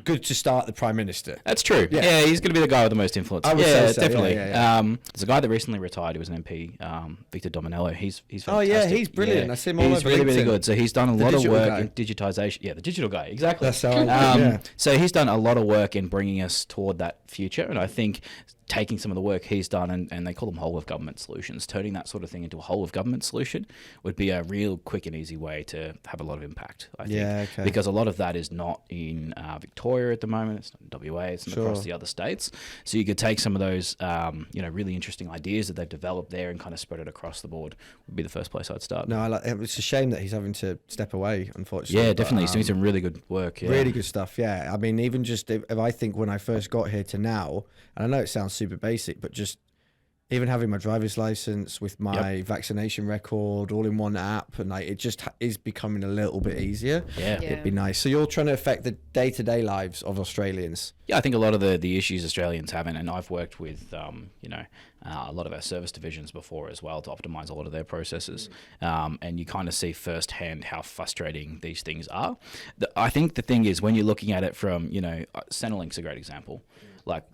good to start the Prime Minister. That's true. Yeah, he's going to be the guy with the most influence. I would say so, definitely. yeah. There's a guy that recently retired who was an MP, Victor Dominello. He's fantastic. Oh yeah, he's brilliant. I see him all He's over really, really LinkedIn. good. So he's done a lot of digital work guy. in digitization. Yeah, the digital guy. Exactly. That's how I So he's done a lot of work in bringing us toward that future. And I think taking some of the work he's done, and they call them whole of government solutions, turning that sort of thing into a whole of government solution would be a real quick and easy way to have a lot of impact, I think. Yeah, okay. Because a lot of that is not in Victoria at the moment, it's not in WA, it's not across the other states. So you could take some of those, really interesting ideas that they've developed there and kind of spread it across the board would be the first place I'd start. No, it's a shame that he's having to step away, unfortunately. Yeah, definitely. He's doing some really good work. Yeah. Really good stuff, yeah. I mean, even just if I think when I first got here to now, and I know it sounds super basic, but just even having my driver's license with my vaccination record all in one app, and like it just is becoming a little bit easier. Yeah. It'd be nice. So you're trying to affect the day-to-day lives of Australians. Yeah, I think a lot of the issues Australians have, and I've worked with, a lot of our service divisions before as well to optimize a lot of their processes. And you kind of see firsthand how frustrating these things are. I think the thing is when you're looking at it from, Centrelink's a great example. Like,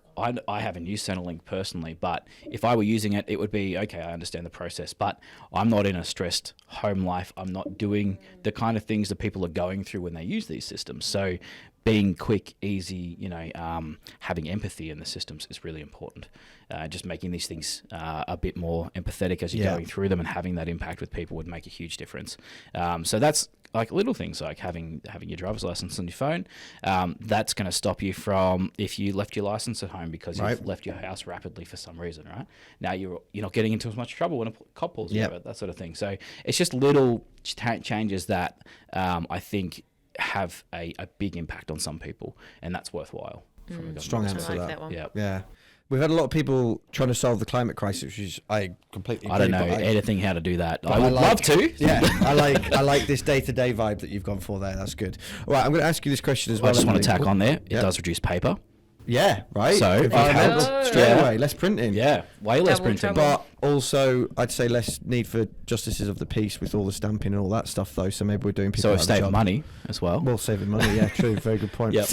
I haven't used Centrelink personally, but if I were using it, it would be, okay, I understand the process, but I'm not in a stressed home life. I'm not doing the kind of things that people are going through when they use these systems. So being quick, easy, having empathy in the systems is really important. Just making these things a bit more empathetic as you're going through them and having that impact with people would make a huge difference. So that's like little things like having your driver's license on your phone. That's going to stop you from if you left your license at home because you've left your house rapidly for some reason, right? Now you're not getting into as much trouble when a cop pulls you over, that sort of thing. So it's just little changes that I think have a big impact on some people, and that's worthwhile. Strong answer I to like that. that one. Yeah. We've had a lot of people trying to solve the climate crisis, which I completely agree. I don't know anything how to do that. I I would love to. Yeah, I like this day-to-day vibe that you've gone for there. That's good. All right, I'm going to ask you this question as well. I just want to Emily. tack on there. It does reduce paper. Yeah, right. So, environmental helps. straight Yeah. away, less printing. Yeah, way less Double printing. trouble. But also, I'd say less need for justices of the peace with all the stamping and all that stuff, though. So maybe we're doing people So out it of a saves job. money as well. Well, saving money, yeah, true. Very good point. Yep.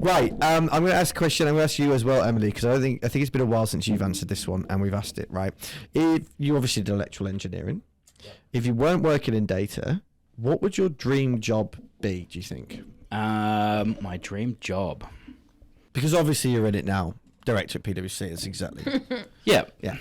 Right, I'm going to ask a question. I'm going to ask you as well, Emily, because I think it's been a while since you've answered this one, and we've asked it. Right, if you obviously did electrical engineering, if you weren't working in data, what would your dream job be? Do you think? My dream job. Because obviously you're in it now, director at PwC. That's exactly. Yeah. Yeah.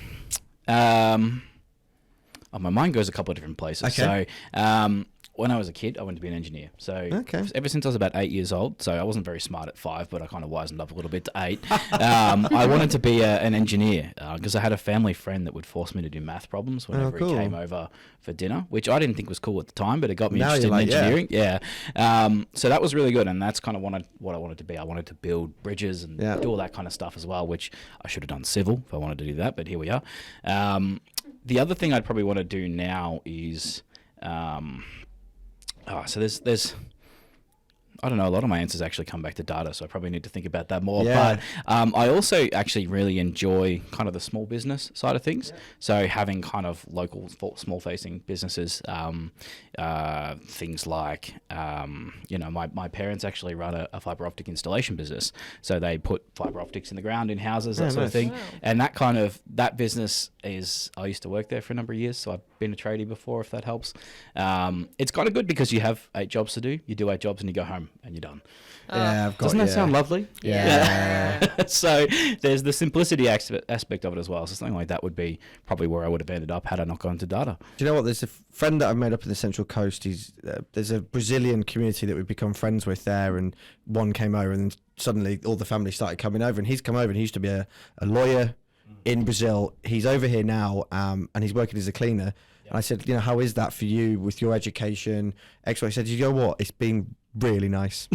My mind goes a couple of different places. Okay. So, when I was a kid, I wanted to be an engineer. So, ever since I was about 8 years old, so I wasn't very smart at 5, but I kind of wisened up a little bit to 8. I wanted to be an engineer because I had a family friend that would force me to do math problems whenever he came over for dinner, which I didn't think was cool at the time, but it got me interested in engineering. Yeah. So that was really good, and that's kind of what I wanted to be. I wanted to build bridges and do all that kind of stuff as well, which I should have done civil if I wanted to do that, but here we are. The other thing I'd probably want to do now is... so there's I don't know, a lot of my answers actually come back to data, so I probably need to think about that more. Yeah. But I also actually really enjoy kind of the small business side of things. So having kind of local, small-facing businesses, things like, my parents actually run a fibre optic installation business. So they put fibre optics in the ground in houses, that sort of thing. Wow. And that business is, I used to work there for a number of years, so I've been a tradie before, if that helps. It's kind of good because you have 8 jobs to do. You do 8 jobs and you go home and you're done. Yeah, Doesn't that sound lovely? Yeah. So there's the simplicity aspect of it as well. So something like that would be probably where I would have ended up had I not gone to data. Do you know what? There's a friend that I've made up in the Central Coast. There's a Brazilian community that we've become friends with there, and one came over, and then suddenly all the family started coming over, and he's come over, and he used to be a lawyer in Brazil. He's over here now, and he's working as a cleaner. And I said, how is that for you with your education? He said, you know what? It's been really nice.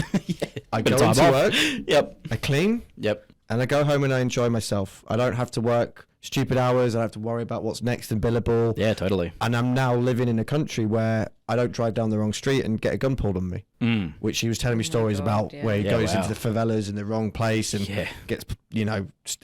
I go into work. Yep. I clean. Yep. And I go home and I enjoy myself. I don't have to work stupid hours. I don't have to worry about what's next and billable. Yeah, totally. And I'm now living in a country where I don't drive down the wrong street and get a gun pulled on me. Which he was telling me stories about where he goes into the favelas in the wrong place and gets,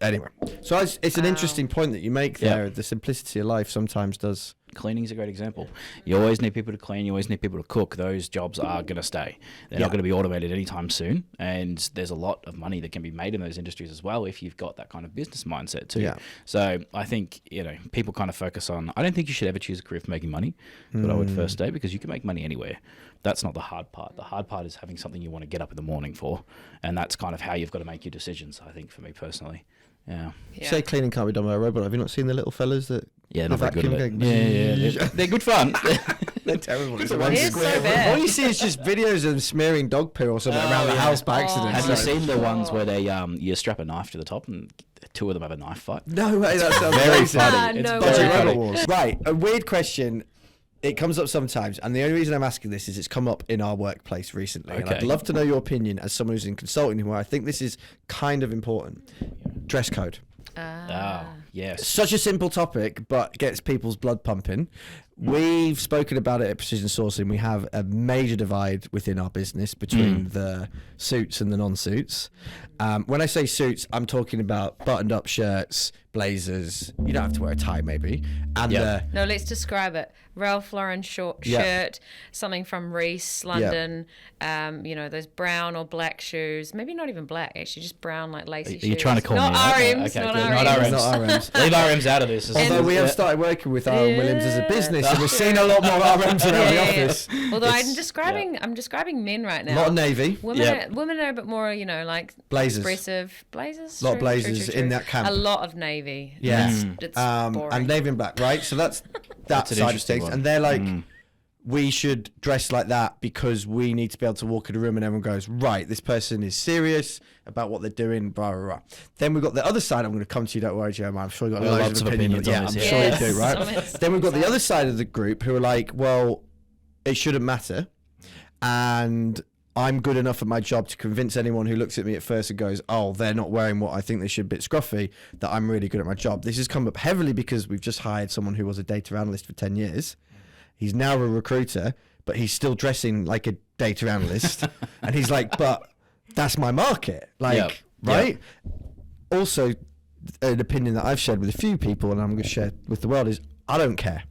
anyway. So it's an interesting point that you make there. The simplicity of life sometimes does Cleaning's a great example. You always need people to clean. You always need people to cook. Those jobs are going to stay. They're not going to be automated anytime soon. And there's a lot of money that can be made in those industries as well if you've got that kind of business mindset too. Yeah. So I think, people kind of focus on, I don't think you should ever choose a career for making money, but I would first say, because you can make money anywhere. That's not the hard part. The hard part is having something you want to get up in the morning for. And that's kind of how you've got to make your decisions, I think, for me personally. Yeah. You say cleaning can't be done by a robot. Have you not seen the little fellas that... Yeah, not very good at it. vacuum Yeah. They're good fun. They're terrible. It's It's so bad. All you see is just videos of them smearing dog poo or something around the house by accident. Have you So- seen the ones where they you strap a knife to the top and two of them have a knife fight? No way, that sounds Very amazing. funny. It's no very way. funny. Robot Wars. Right, a weird question. It comes up sometimes, and the only reason I'm asking this is it's come up in our workplace recently. And I'd Okay. love to know your opinion as someone who's in consulting, where I think this is kind of important. Dress code. Yes. Such a simple topic, but gets people's blood pumping. We've spoken about it at Precision Sourcing. We have a major divide within our business between the suits and the non-suits. When I say suits, I'm talking about buttoned-up shirts, blazers. You don't have to wear a tie, maybe. And No, let's describe it. Ralph Lauren shirt, something from Reese, London, those brown or black shoes. Maybe not even black, actually, just brown, like lacy shoes. You're trying to call not me out? RMs, Okay, not good. RMs. Not RMs. not RMs. Leave RMs out of this. Although we have Yeah. started working with Aaron Williams as a Yeah. business, and we've seen a lot more RMs around the office. Although It's- I'm describing men right now. A lot of navy. Women are a bit more, like Blazers. expressive. Blazers? Lot of True, blazers in that camp. A lot of navy. Yeah. It's boring. And navy and black, right? So that's that an side of interesting things. one. And they're like, we should dress like that because we need to be able to walk in a room and everyone goes, right, this person is serious about what they're doing, blah, blah, blah. Then we've got the other side. I'm going to come to you, don't worry, Jeremiah. I'm sure you've got We've got loads lots of of opinions. opinions Yeah, on I'm this, sure you do, right? Yes. Then we've got the other side of the group who are like, well, it shouldn't matter. And I'm good enough at my job to convince anyone who looks at me at first and goes, oh, they're not wearing what I think they should, a bit scruffy, that I'm really good at my job. This has come up heavily because we've just hired someone who was a data analyst for 10 years. He's now a recruiter, but he's still dressing like a data analyst. And he's like, but that's my market. Like, Yep. right? Also, an opinion that I've shared with a few people and I'm going to share with the world is I don't care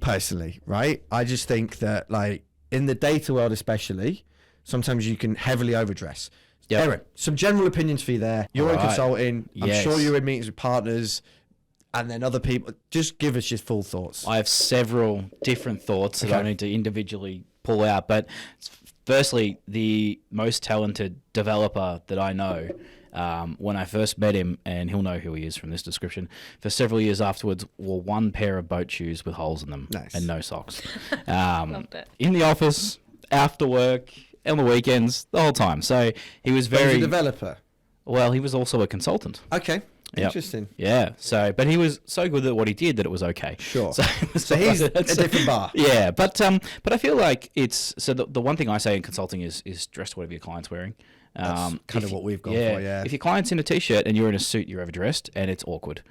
personally, right? I just think that, like, in the data world especially, sometimes you can heavily overdress. Yep. Aaron, some general opinions for you there. You're in Alright. consulting. I'm Yes. sure you're in meetings with partners and then other people. Just give us your full thoughts. I have several different thoughts that I Okay. need to individually pull out. But firstly, the most talented developer that I know, when I first met him, and he'll know who he is from this description, for several years afterwards, wore one pair of boat shoes with holes in them Nice. and no socks. Loved it. In the office, after work, on the weekends, the whole time. So he was But he's very a developer. well. He was also a consultant. Okay. Yep. Interesting. Yeah. So, but he was so good at what he did that it was okay. Sure. So, So he's a different bar. Yeah, but I feel like it's so the one thing I say in consulting is dress to whatever your client's wearing. That's kind of if- what we've gone for, yeah. If your client's in a t-shirt and you're in a suit, you're overdressed, and it's awkward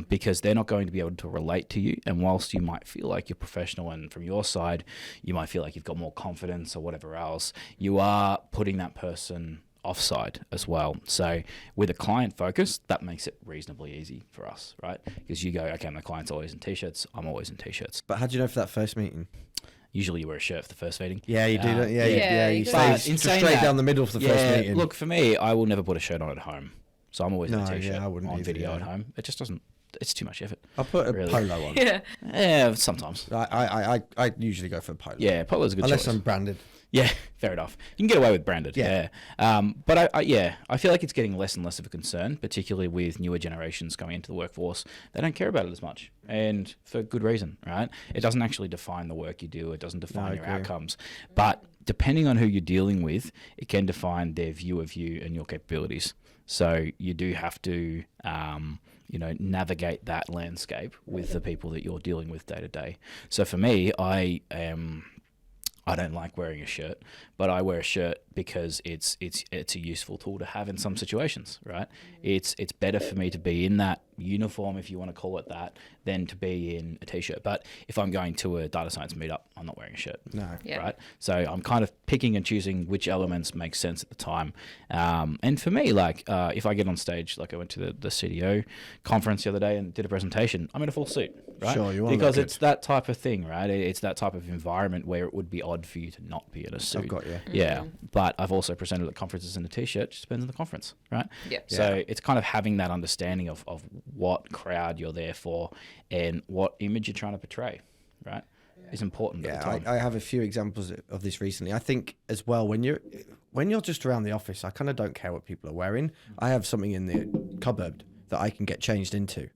because they're not going to be able to relate to you. And whilst you might feel like you're professional, and from your side, you might feel like you've got more confidence or whatever else, you are putting that person offside as well. So with a client focus, that makes it reasonably easy for us, right? Because you go, okay, my client's always in t-shirts, I'm always in t-shirts. But how do you know for that first meeting? Usually you wear a shirt for the first meeting. Yeah, you do. Uh, Don't you? Yeah, you you stay got- in saying straight that- down the middle for the first meeting. Look, for me, I will never put a shirt on at home. So I'm always in No, a t-shirt yeah, I wouldn't on either, video yeah. at home. It just doesn't, it's too much effort. I'll put a Really? polo on. Yeah. Yeah, sometimes. I usually go for a polo. Yeah, polo's a good Unless choice. I'm branded. Yeah, fair enough. You can get away with branded. Yeah. Yeah. But I feel like it's getting less and less of a concern, particularly with newer generations coming into the workforce. They don't care about it as much, and for good reason, right? It doesn't actually define the work you do. It doesn't define I your agree. outcomes. But depending on who you're dealing with, it can define their view of you and your capabilities. So you do have to, navigate that landscape with the people that you're dealing with day to day. So for me, I don't like wearing a shirt, but I wear a shirt because it's a useful tool to have in some situations, right? It's better for me to be in that uniform, if you want to call it that, than to be in a t-shirt. But if I'm going to a data science meetup, I'm not wearing a shirt. No. Yeah. Right. So I'm kind of picking and choosing which elements make sense at the time. And for me, like if I get on stage, like I went to the CDO conference the other day and did a presentation, I'm in a full suit, right? Sure, you want to because look it's that type of thing, right? It's that type of environment where it would be odd for you to not be in a suit. I've got you. Yeah, but I've also presented at conferences in a t-shirt. Just depends on the conference, right? Yeah. So it's kind of having that understanding of what crowd you're there for and what image you're trying to portray, right? Is important at the Yeah, time. I have a few examples of this recently. I think as well, when you're just around the office, I kind of don't care what people are wearing. I have something in the cupboard that I can get changed into.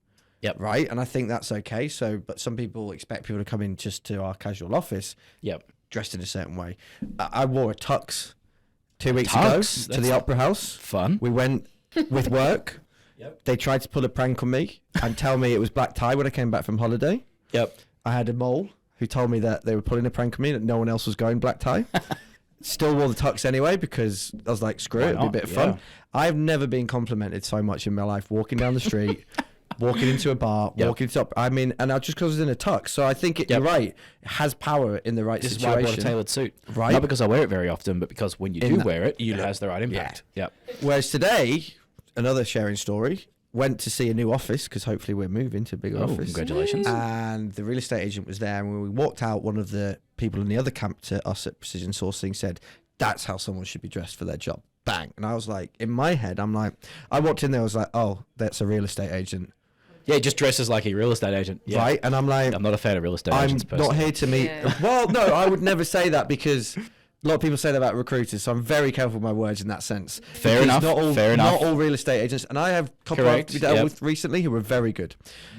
Yep. Right. And I think that's okay. So, but some people expect people to come in just to our casual office. Yep. Dressed in a certain way. I wore a tux 2 weeks Tux? ago to the Opera House. Fun. We went with work. Yep. They tried to pull a prank on me and tell me it was black tie when I came back from holiday. Yep. I had a mole who told me that they were pulling a prank on me, that no one else was going black tie. Still wore the tux anyway because I was like, screw it, it'd be a bit of fun. Yeah. I've never been complimented so much in my life walking down the street, walking into a bar, Yep. walking to, I mean, and I just because I was in a tux. So I think you're right. It has power in the right This is why I situation. brought a tailored suit. Right. Not because I wear it very often, but because when you In do that- wear it, you it look- has the right impact. Yep. Whereas today, another sharing story, went to see a new office because hopefully we're moving to a bigger Oh, office. congratulations. And the real estate agent was there, and when we walked out, one of the people in the other camp to us at Precision Sourcing said, "That's how someone should be dressed for their job." Bang. And I was like, in my head, I'm like, I walked in there, I was like, oh, that's a real estate agent. Yeah, he just dresses like a real estate agent. Yeah. Right. And I'm like, I'm not a fan of real estate I'm agents personally. not here to meet. Yeah. Well, no, I would never say that because a lot of people say that about recruiters. So I'm very careful with my words in that sense. Fair Because enough, fair enough. Not all real estate agents. And I have a couple Correct, I've dealt yep. with recently who were very good.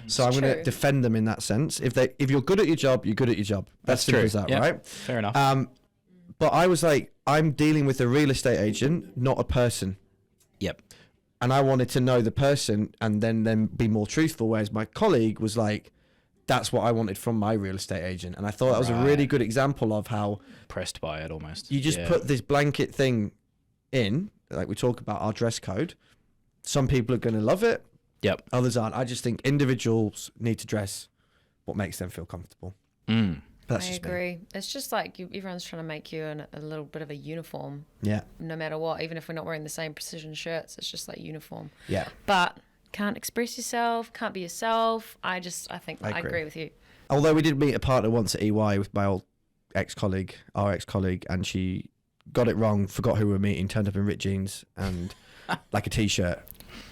So I'm going to true. defend them in that sense. If you're good at your job, you're good at your job. That's simple true. as that, Yep. right? Fair enough. But I was like, I'm dealing with a real estate agent, not a person. Yep. And I wanted to know the person and then be more truthful. Whereas my colleague was like, that's what I wanted from my real estate agent. And I thought that was a really Right. good example of how Pressed by it almost. you just Yeah. put this blanket thing in, like we talk about our dress code. Some people are going to love it. Yep. Others aren't. I just think individuals need to dress what makes them feel comfortable. Mm. That's I just me. agree. It's just like everyone's trying to make you a little bit of a uniform, Yeah. no matter what. Even if we're not wearing the same precision shirts, it's just like uniform. Yeah. But can't express yourself, can't be yourself. I think I I agree. agree with you. Although we did meet a partner once at EY with my old ex-colleague, our ex-colleague, and she got it wrong, forgot who we were meeting, turned up in ripped jeans and like a t-shirt.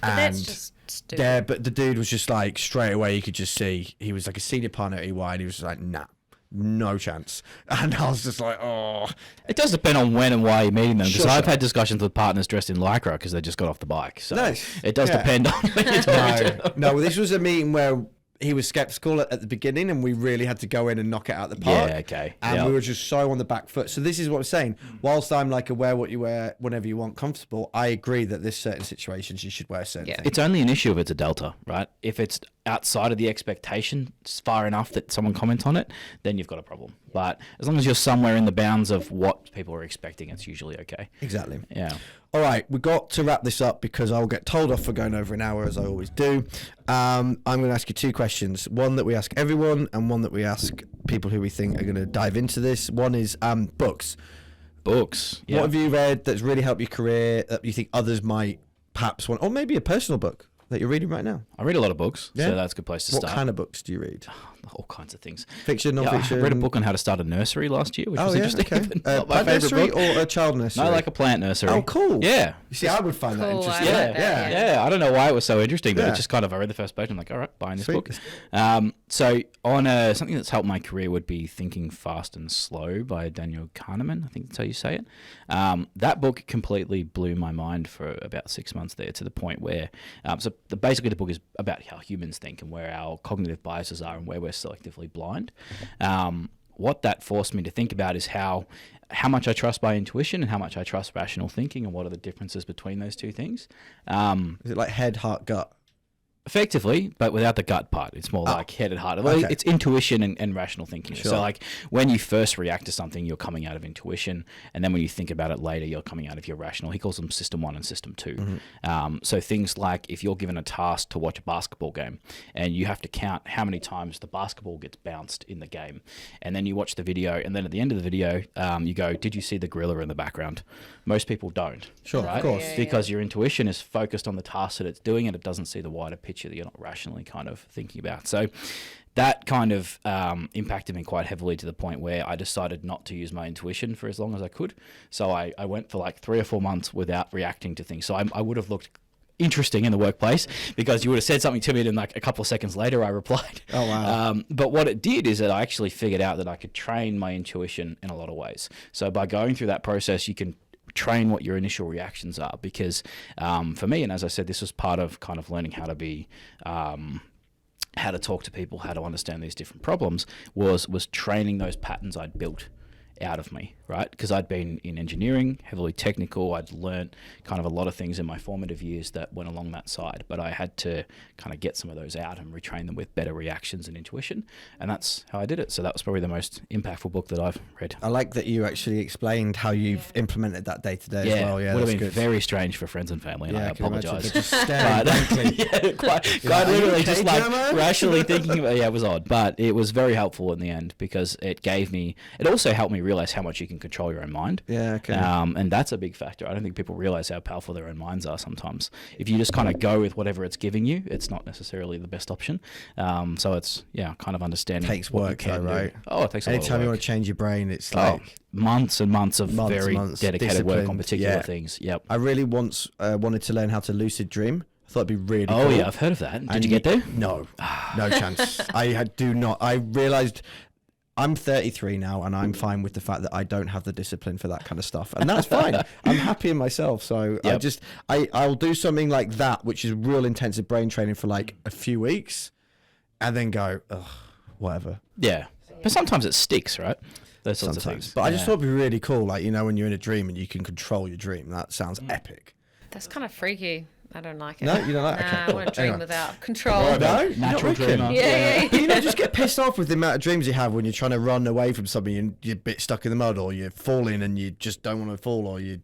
But And that's just stupid. yeah, but the dude was just like, straight away you could just see he was like a senior partner at EY, and he was just like, nah, no chance. And I was just like, oh. It does depend on when and why you're meeting them. Because Sure, I've sure. had discussions with partners dressed in lycra because they just got off the bike. So Nice. it does Yeah. depend on when you're talking to them. No, this was a meeting where he was skeptical at the beginning, and we really had to go in and knock it out of the park. Yeah, okay. And Yep. we were just so on the back foot. So this is what I'm saying. Whilst I'm like, wear what you wear whenever you want, comfortable, I agree that there's certain situations you should wear certain Yeah. things. It's only an issue if it's a delta, right? If it's outside of the expectation, it's far enough that someone comments on it, then you've got a problem. But as long as you're somewhere in the bounds of what people are expecting, it's usually okay. Exactly. Yeah. All right, we've got to wrap this up because I'll get told off for going over an hour, as I always do. I'm going to ask you two questions. One that we ask everyone and one that we ask people who we think are going to dive into this. One is books. Books. Yeah. What have you read that's really helped your career that you think others might perhaps want? Or maybe a personal book that you're reading right now. I read a lot of books, Yeah? so that's a good place to What start. kind of books do you read? All kinds of things. Fiction, Yeah, non-fiction? I read a book on how to start a nursery last year, which Oh, was yeah, interesting. okay. but not my Plant favorite nursery book. or a child nursery? No, like a plant nursery. Oh, cool. Yeah. You see, I would find that Cool, I interesting. like Yeah, that, yeah. I don't know why it was so interesting, but Yeah. it just kind of, I read the first page and I'm like, all right, buying this Sweet. book. So on something that's helped my career would be Thinking Fast and Slow by Daniel Kahneman. I think that's how you say it. That book completely blew my mind for about 6 months there, to the point where, basically the book is about how humans think and where our cognitive biases are and where we're selectively blind. What that forced me to think about is how much I trust my intuition and how much I trust rational thinking, and what are the differences between those two things. Is it like head, heart, gut? Effectively, but without the gut part. It's more like head and heart. Okay. It's intuition and rational thinking. Sure. So like when you first react to something, you're coming out of intuition. And then when you think about it later, you're coming out of your rational. He calls them system 1 and system 2. So things like if you're given a task to watch a basketball game and you have to count how many times the basketball gets bounced in the game. And then you watch the video. And then at the end of the video, you go, did you see the gorilla in the background? Most people don't. Sure, right? of course. Because your intuition is focused on the task that it's doing and it doesn't see the wider picture that you're not rationally kind of thinking about. So that kind of impacted me quite heavily to the point where I decided not to use my intuition for as long as I could. So I went for like 3 or 4 months without reacting to things. So I would have looked interesting in the workplace because you would have said something to me and like a couple of seconds later I replied. Oh, wow. But what it did is that I actually figured out that I could train my intuition in a lot of ways. So by going through that process, you can train what your initial reactions are because for me, and as I said, this was part of kind of learning how to be how to talk to people, how to understand these different problems, was training those patterns I'd built out of me, right? Because I'd been in engineering, heavily technical. I'd learned kind of a lot of things in my formative years that went along that side, but I had to kind of get some of those out and retrain them with better reactions and intuition, and that's how I did it. So that was probably the most impactful book that I've read. I like that you actually explained how you've implemented that day to day as well. Yeah, would that's have been good. very strange for friends and family, and I can imagine. apologise. They're just staring blankly. Yeah, quite like, "Are you literally okay, just like Jermo?" rationally thinking about it was odd, but it was very helpful in the end because it also helped me realize how much you can control your own mind. Yeah, okay. And that's a big factor. I don't think people realize how powerful their own minds are sometimes. If you just kind of go with whatever it's giving you, it's not necessarily the best option. So it's, kind of understanding. Takes what you work can though, do. right? Oh, it takes a lot of Anytime work. you want to change your brain, it's like months and months of very dedicated work on disciplined, particular things. Yep. I really once wanted to learn how to lucid dream. I thought it'd be really cool. Oh yeah, I've heard of that. Did you get there? No, no chance. Do not. I realised I'm 33 now, and I'm fine with the fact that I don't have the discipline for that kind of stuff, and that's fine. I'm happy in myself. So Yep. I'll do something like that, which is real intensive brain training for like a few weeks, and then go, ugh, whatever. Yeah, but sometimes it sticks, right? Those sorts of things. But I just thought it'd be really cool, like, when you're in a dream and you can control your dream. That sounds epic. That's kind of freaky. I don't like it. No, you don't like it? Nah, Okay, I cool. want to dream Anyway. without control. No, you're not Natural reckon? dreamer. Yeah. But, just get pissed off with the amount of dreams you have when you're trying to run away from something and you're a bit stuck in the mud, or you're falling and you just don't want to fall, or you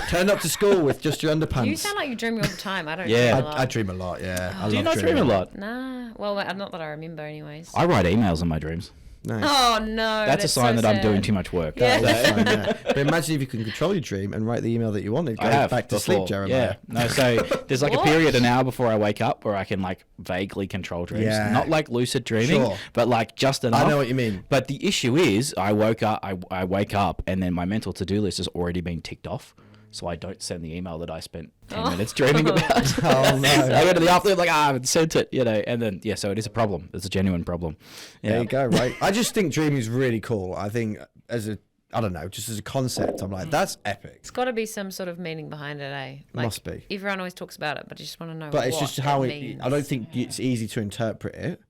turn up to school with just your underpants. You sound like you dream all the time. I don't Yeah. dream a lot. I dream a lot, yeah. I Do you love not dream a lot? Nah. Well, not that I remember anyways. I write emails in my dreams. Nice. Oh, no. That's a sign so that I'm sad. doing too much work. Yeah. That's fine, yeah. But imagine if you can control your dream and write the email that you wanted. Go I have back to before. sleep, Jeremiah. Yeah. No, so there's like a What? period an hour before I wake up where I can like vaguely control dreams. Yeah. Not like lucid dreaming, Sure. but like just enough. I know what you mean. But the issue is I wake up and then my mental to-do list has already been ticked off. So I don't send the email that I spent 10 minutes dreaming about. Oh, no. I go to the afternoon like, I haven't sent it, and then, so it is a problem. It's a genuine problem. Yeah. There you go, right? I just think dreaming is really cool. I think I don't know, just as a concept, I'm like, that's epic. It's got to be some sort of meaning behind it, eh? Like, Must be. Everyone always talks about it, but you just want to know But it's what just how means. I don't think it's easy to interpret it.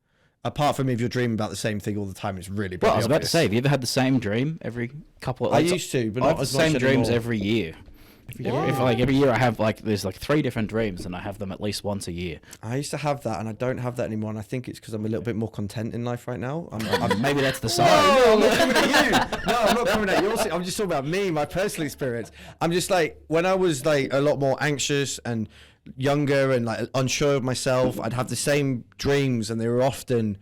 Apart from if you're dreaming about the same thing all the time, it's really Well, I was about to obvious. say, have you ever had the same dream every couple of... I used to, but I not have the as much same dreams anymore. every year. What? If every year I have there's 3 different dreams and I have them at least once a year. I used to have that, and I don't have that anymore. And I think it's because I'm a little bit more content in life right now. Maybe that's the sign. No, I'm not coming at you. No, I'm not coming at you. I'm just talking about me, my personal experience. I'm just like, when I was like a lot more anxious and younger and like unsure of myself, I'd have the same dreams, and they were often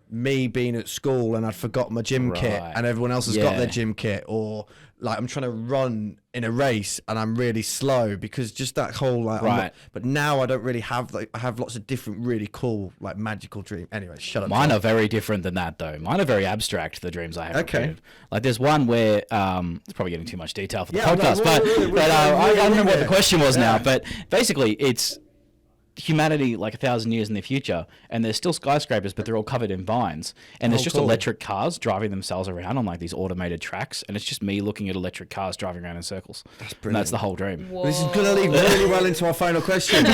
me being at school and I'd forgot my gym kit Right. and everyone else has got Yeah. their gym kit, or like I'm trying to run in a race and I'm really slow because just that whole like Right. but now I don't really have I have lots of different really cool like magical dreams. Anyway, shut up. Mine are very different than that, though. Mine are very abstract, the dreams I have. Okay. Repeated. Like, there's one where, it's probably getting too much detail for the Yeah, podcast, no, I don't remember what the yeah. question was Yeah. now, but basically, it's humanity like 1,000 years in the future, and there's still skyscrapers, but they're all covered in vines, and there's just cool. electric cars driving themselves around on like these automated tracks, and it's just me looking at electric cars driving around in circles. That's brilliant. And that's the whole dream. This is going to lead really well into our final question.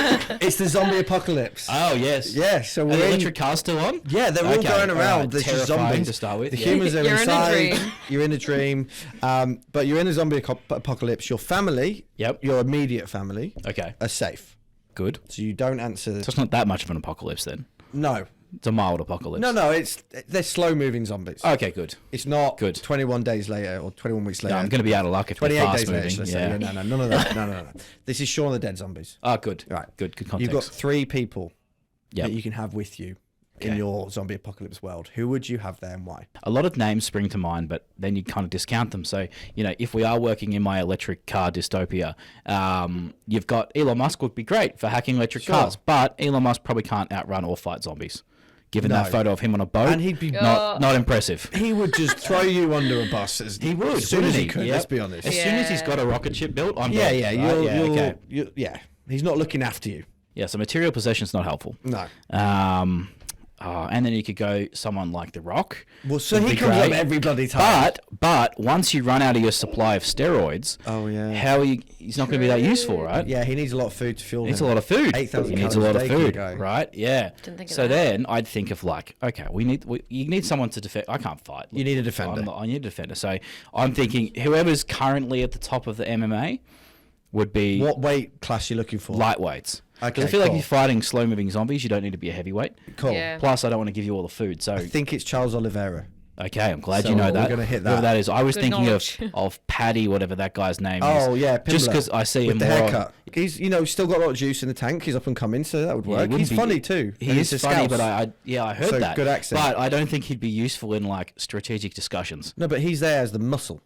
It's the zombie apocalypse. Oh yes. Yeah, so Are we're the in, electric cars still on? yeah, they're all Okay, going all around. right. There's just Terrifying zombies to start with. The Yeah. humans are You're in a inside. dream. You're in a dream. But you're in a zombie apocalypse. Your family, Yep. your immediate family, Okay. are safe. Good. So you don't answer. So it's not that much of an apocalypse then. No. It's a mild apocalypse. No, they're slow-moving zombies. Okay, good. It's not Good. 21 days later or 21 weeks later. No, I'm going to be out of luck if 28 they're days fast later, moving. should I say. Yeah, no, none of that. No. This is Shaun of the Dead zombies. Oh, good. Right. Good context. You've got 3 people Yep. that you can have with you in Okay. your zombie apocalypse world. Who would you have there and why? A lot of names spring to mind, but then you kind of discount them. So, if we are working in my electric car dystopia, you've got Elon Musk would be great for hacking electric Sure. cars, but Elon Musk probably can't outrun or fight zombies. Given No. that photo of him on a boat, And he'd be not impressive. He would just throw you under a bus as He would, as soon as he wouldn't could. Yep. Let's be honest. As soon as he's got a rocket ship built, I'm Yeah, gone, yeah, right? yeah. He's not looking after you. Yeah, so material possession's not helpful. No. And then you could go someone like The Rock. Well, so Would he be comes great. up every bloody time. But once you run out of your supply of steroids, Oh, yeah. how are you? He's not going to be that useful, right? Yeah, he needs a lot of food to fuel He needs him. a lot of food. 8,000 He needs a lot of calories a day, food, guy. right? Yeah. Didn't think of So that. then I'd think of like, okay, you need someone to defend. I can't fight. You need a defender. I need a defender. So I'm thinking whoever's currently at the top of the MMA would be What weight class you looking for? lightweights. Because Okay, I feel like cool. if you're fighting slow-moving zombies, you don't need to be a heavyweight. Cool. Yeah. Plus, I don't want to give you all the food. So I think it's Charles Oliveira. okay, I'm glad So you know we're that. gonna hit Whoever that. that is. I was Good thinking knowledge. of Paddy, whatever that guy's name is. Oh, yeah, Just Pimblett. because I see With him the more on- haircut. He's, still got a lot of juice in the tank. He's up and coming, so that would Yeah, he work. wouldn't He's be- funny too. He and is he's a funny, Scouse. but I heard So, that. good accent. But I don't think he'd be useful in like strategic discussions. No, but he's there as the muscle.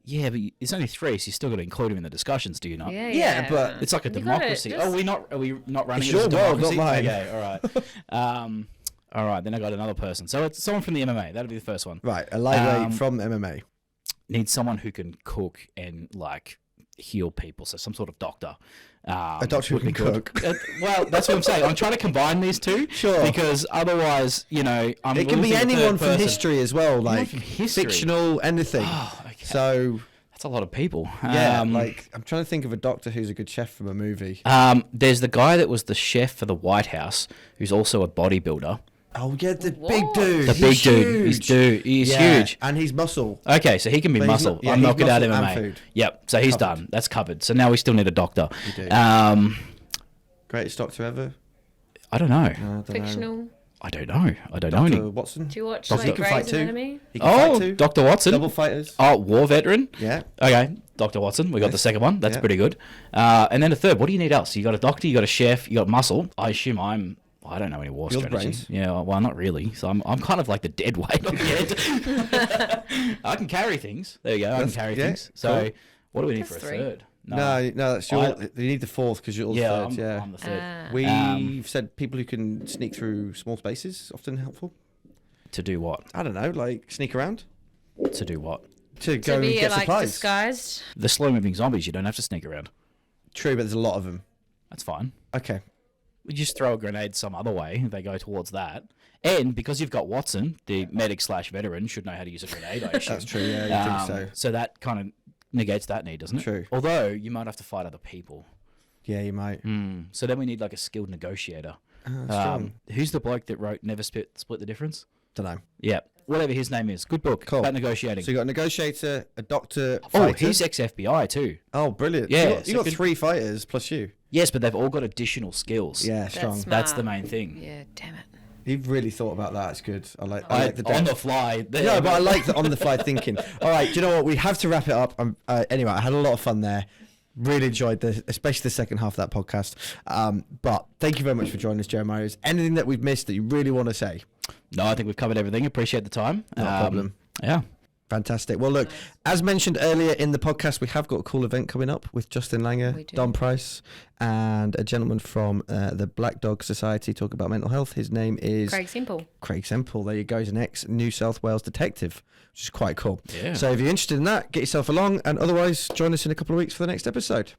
Yeah, but it's only 3, so you still got to include him in the discussions, do you not? Yeah, but It's like a You gotta democracy. just- Are we not running It's it as a your world, not democracy? mine. Okay, all right. All right, then I got another person. So it's someone from the MMA. That'll be the first one. Right, a lightweight Um, from MMA. Need someone who can cook and like heal people. So some sort of doctor. A doctor who would be can good. cook. Well, that's what I'm saying. I'm trying to combine these two. Sure. Because otherwise, I'm It can be losing a anyone third from person. history as well, like from history? fictional, anything. Oh, okay. So That's a lot of people. yeah, like I'm trying to think of a doctor who's a good chef from a movie. There's the guy that was the chef for the White House, who's also a bodybuilder. Oh yeah, the What? big dude. The big dude. huge. He's Yeah, huge. and he's muscle. Okay, so he can be But he's muscle. not- yeah, I'm he's knocking out muscle and MMA. food. Yep. So he's Covered. done. That's covered. So now we still need a doctor. We do. Greatest doctor ever. I don't know. I don't know. Fictional. I don't know. Dr. any. Watson. Do you watch Doctor like can fight Grey's too. Anatomy? He can fight Oh, too. Dr. Watson. Double fighters. Oh, war veteran. Yeah. Okay, Dr. Watson. We got the second one. That's Yeah. pretty good. And then the third. What do you need else? You got a doctor. You got a chef. You got muscle. I assume I don't know any war You're the strategy. brains. Yeah, well, not really. So I'm kind of like the dead weight on the end. I can carry things. There you go. I can carry yeah, things. So cool. what do we need That's for a 3. third? No, that's your. I- You need the fourth because you're all Yeah, third. Yeah. I'm the third. We've said people who can sneak through small spaces often helpful. To do what? I don't know, like sneak around To do what? to go To be and get like supplies. disguised. The slow-moving zombies. You don't have to sneak around. True, but there's a lot of them. That's fine. Okay. We just throw a grenade some other way. They go towards that. And because you've got Watson, the medic/veteran should know how to use a grenade, I assume. That's true. Yeah, you think so? So that kind of negates that need, doesn't it? True. Although you might have to fight other people. Yeah, you might. So then we need like a skilled negotiator. Strong. Who's the bloke that wrote Never Split the Difference? Don't know. Yeah. Whatever his name is. Good book Cool. about negotiating. So you got a negotiator, a doctor. Oh, fighter. he's ex-FBI too. Oh, brilliant. Yeah, You got, so 3 fighters plus you. Yes, but they've all got additional skills. Yeah, strong. smart. That's the main thing. Yeah, damn it. You've really thought about that. It's good. I like the On depth. the fly. No, but I like the on-the-fly thinking. All right, do you know what? We have to wrap it up. Anyway, I had a lot of fun there. Really enjoyed especially the second half of that podcast. But thank you very much for joining us, Jeremiah. Is anything that we've missed that you really want to say? No, I think we've covered everything. Appreciate the time. Not a problem. Yeah. Fantastic. Well, look, as mentioned earlier in the podcast, we have got a cool event coming up with Justin Langer, We do. Don Price, and a gentleman from the Black Dog Society talking about mental health. His name is Craig Simple. Craig Semple. There you go. He's an ex-New South Wales detective, which is quite cool. Yeah. So if you're interested in that, get yourself along, and otherwise join us in a couple of weeks for the next episode.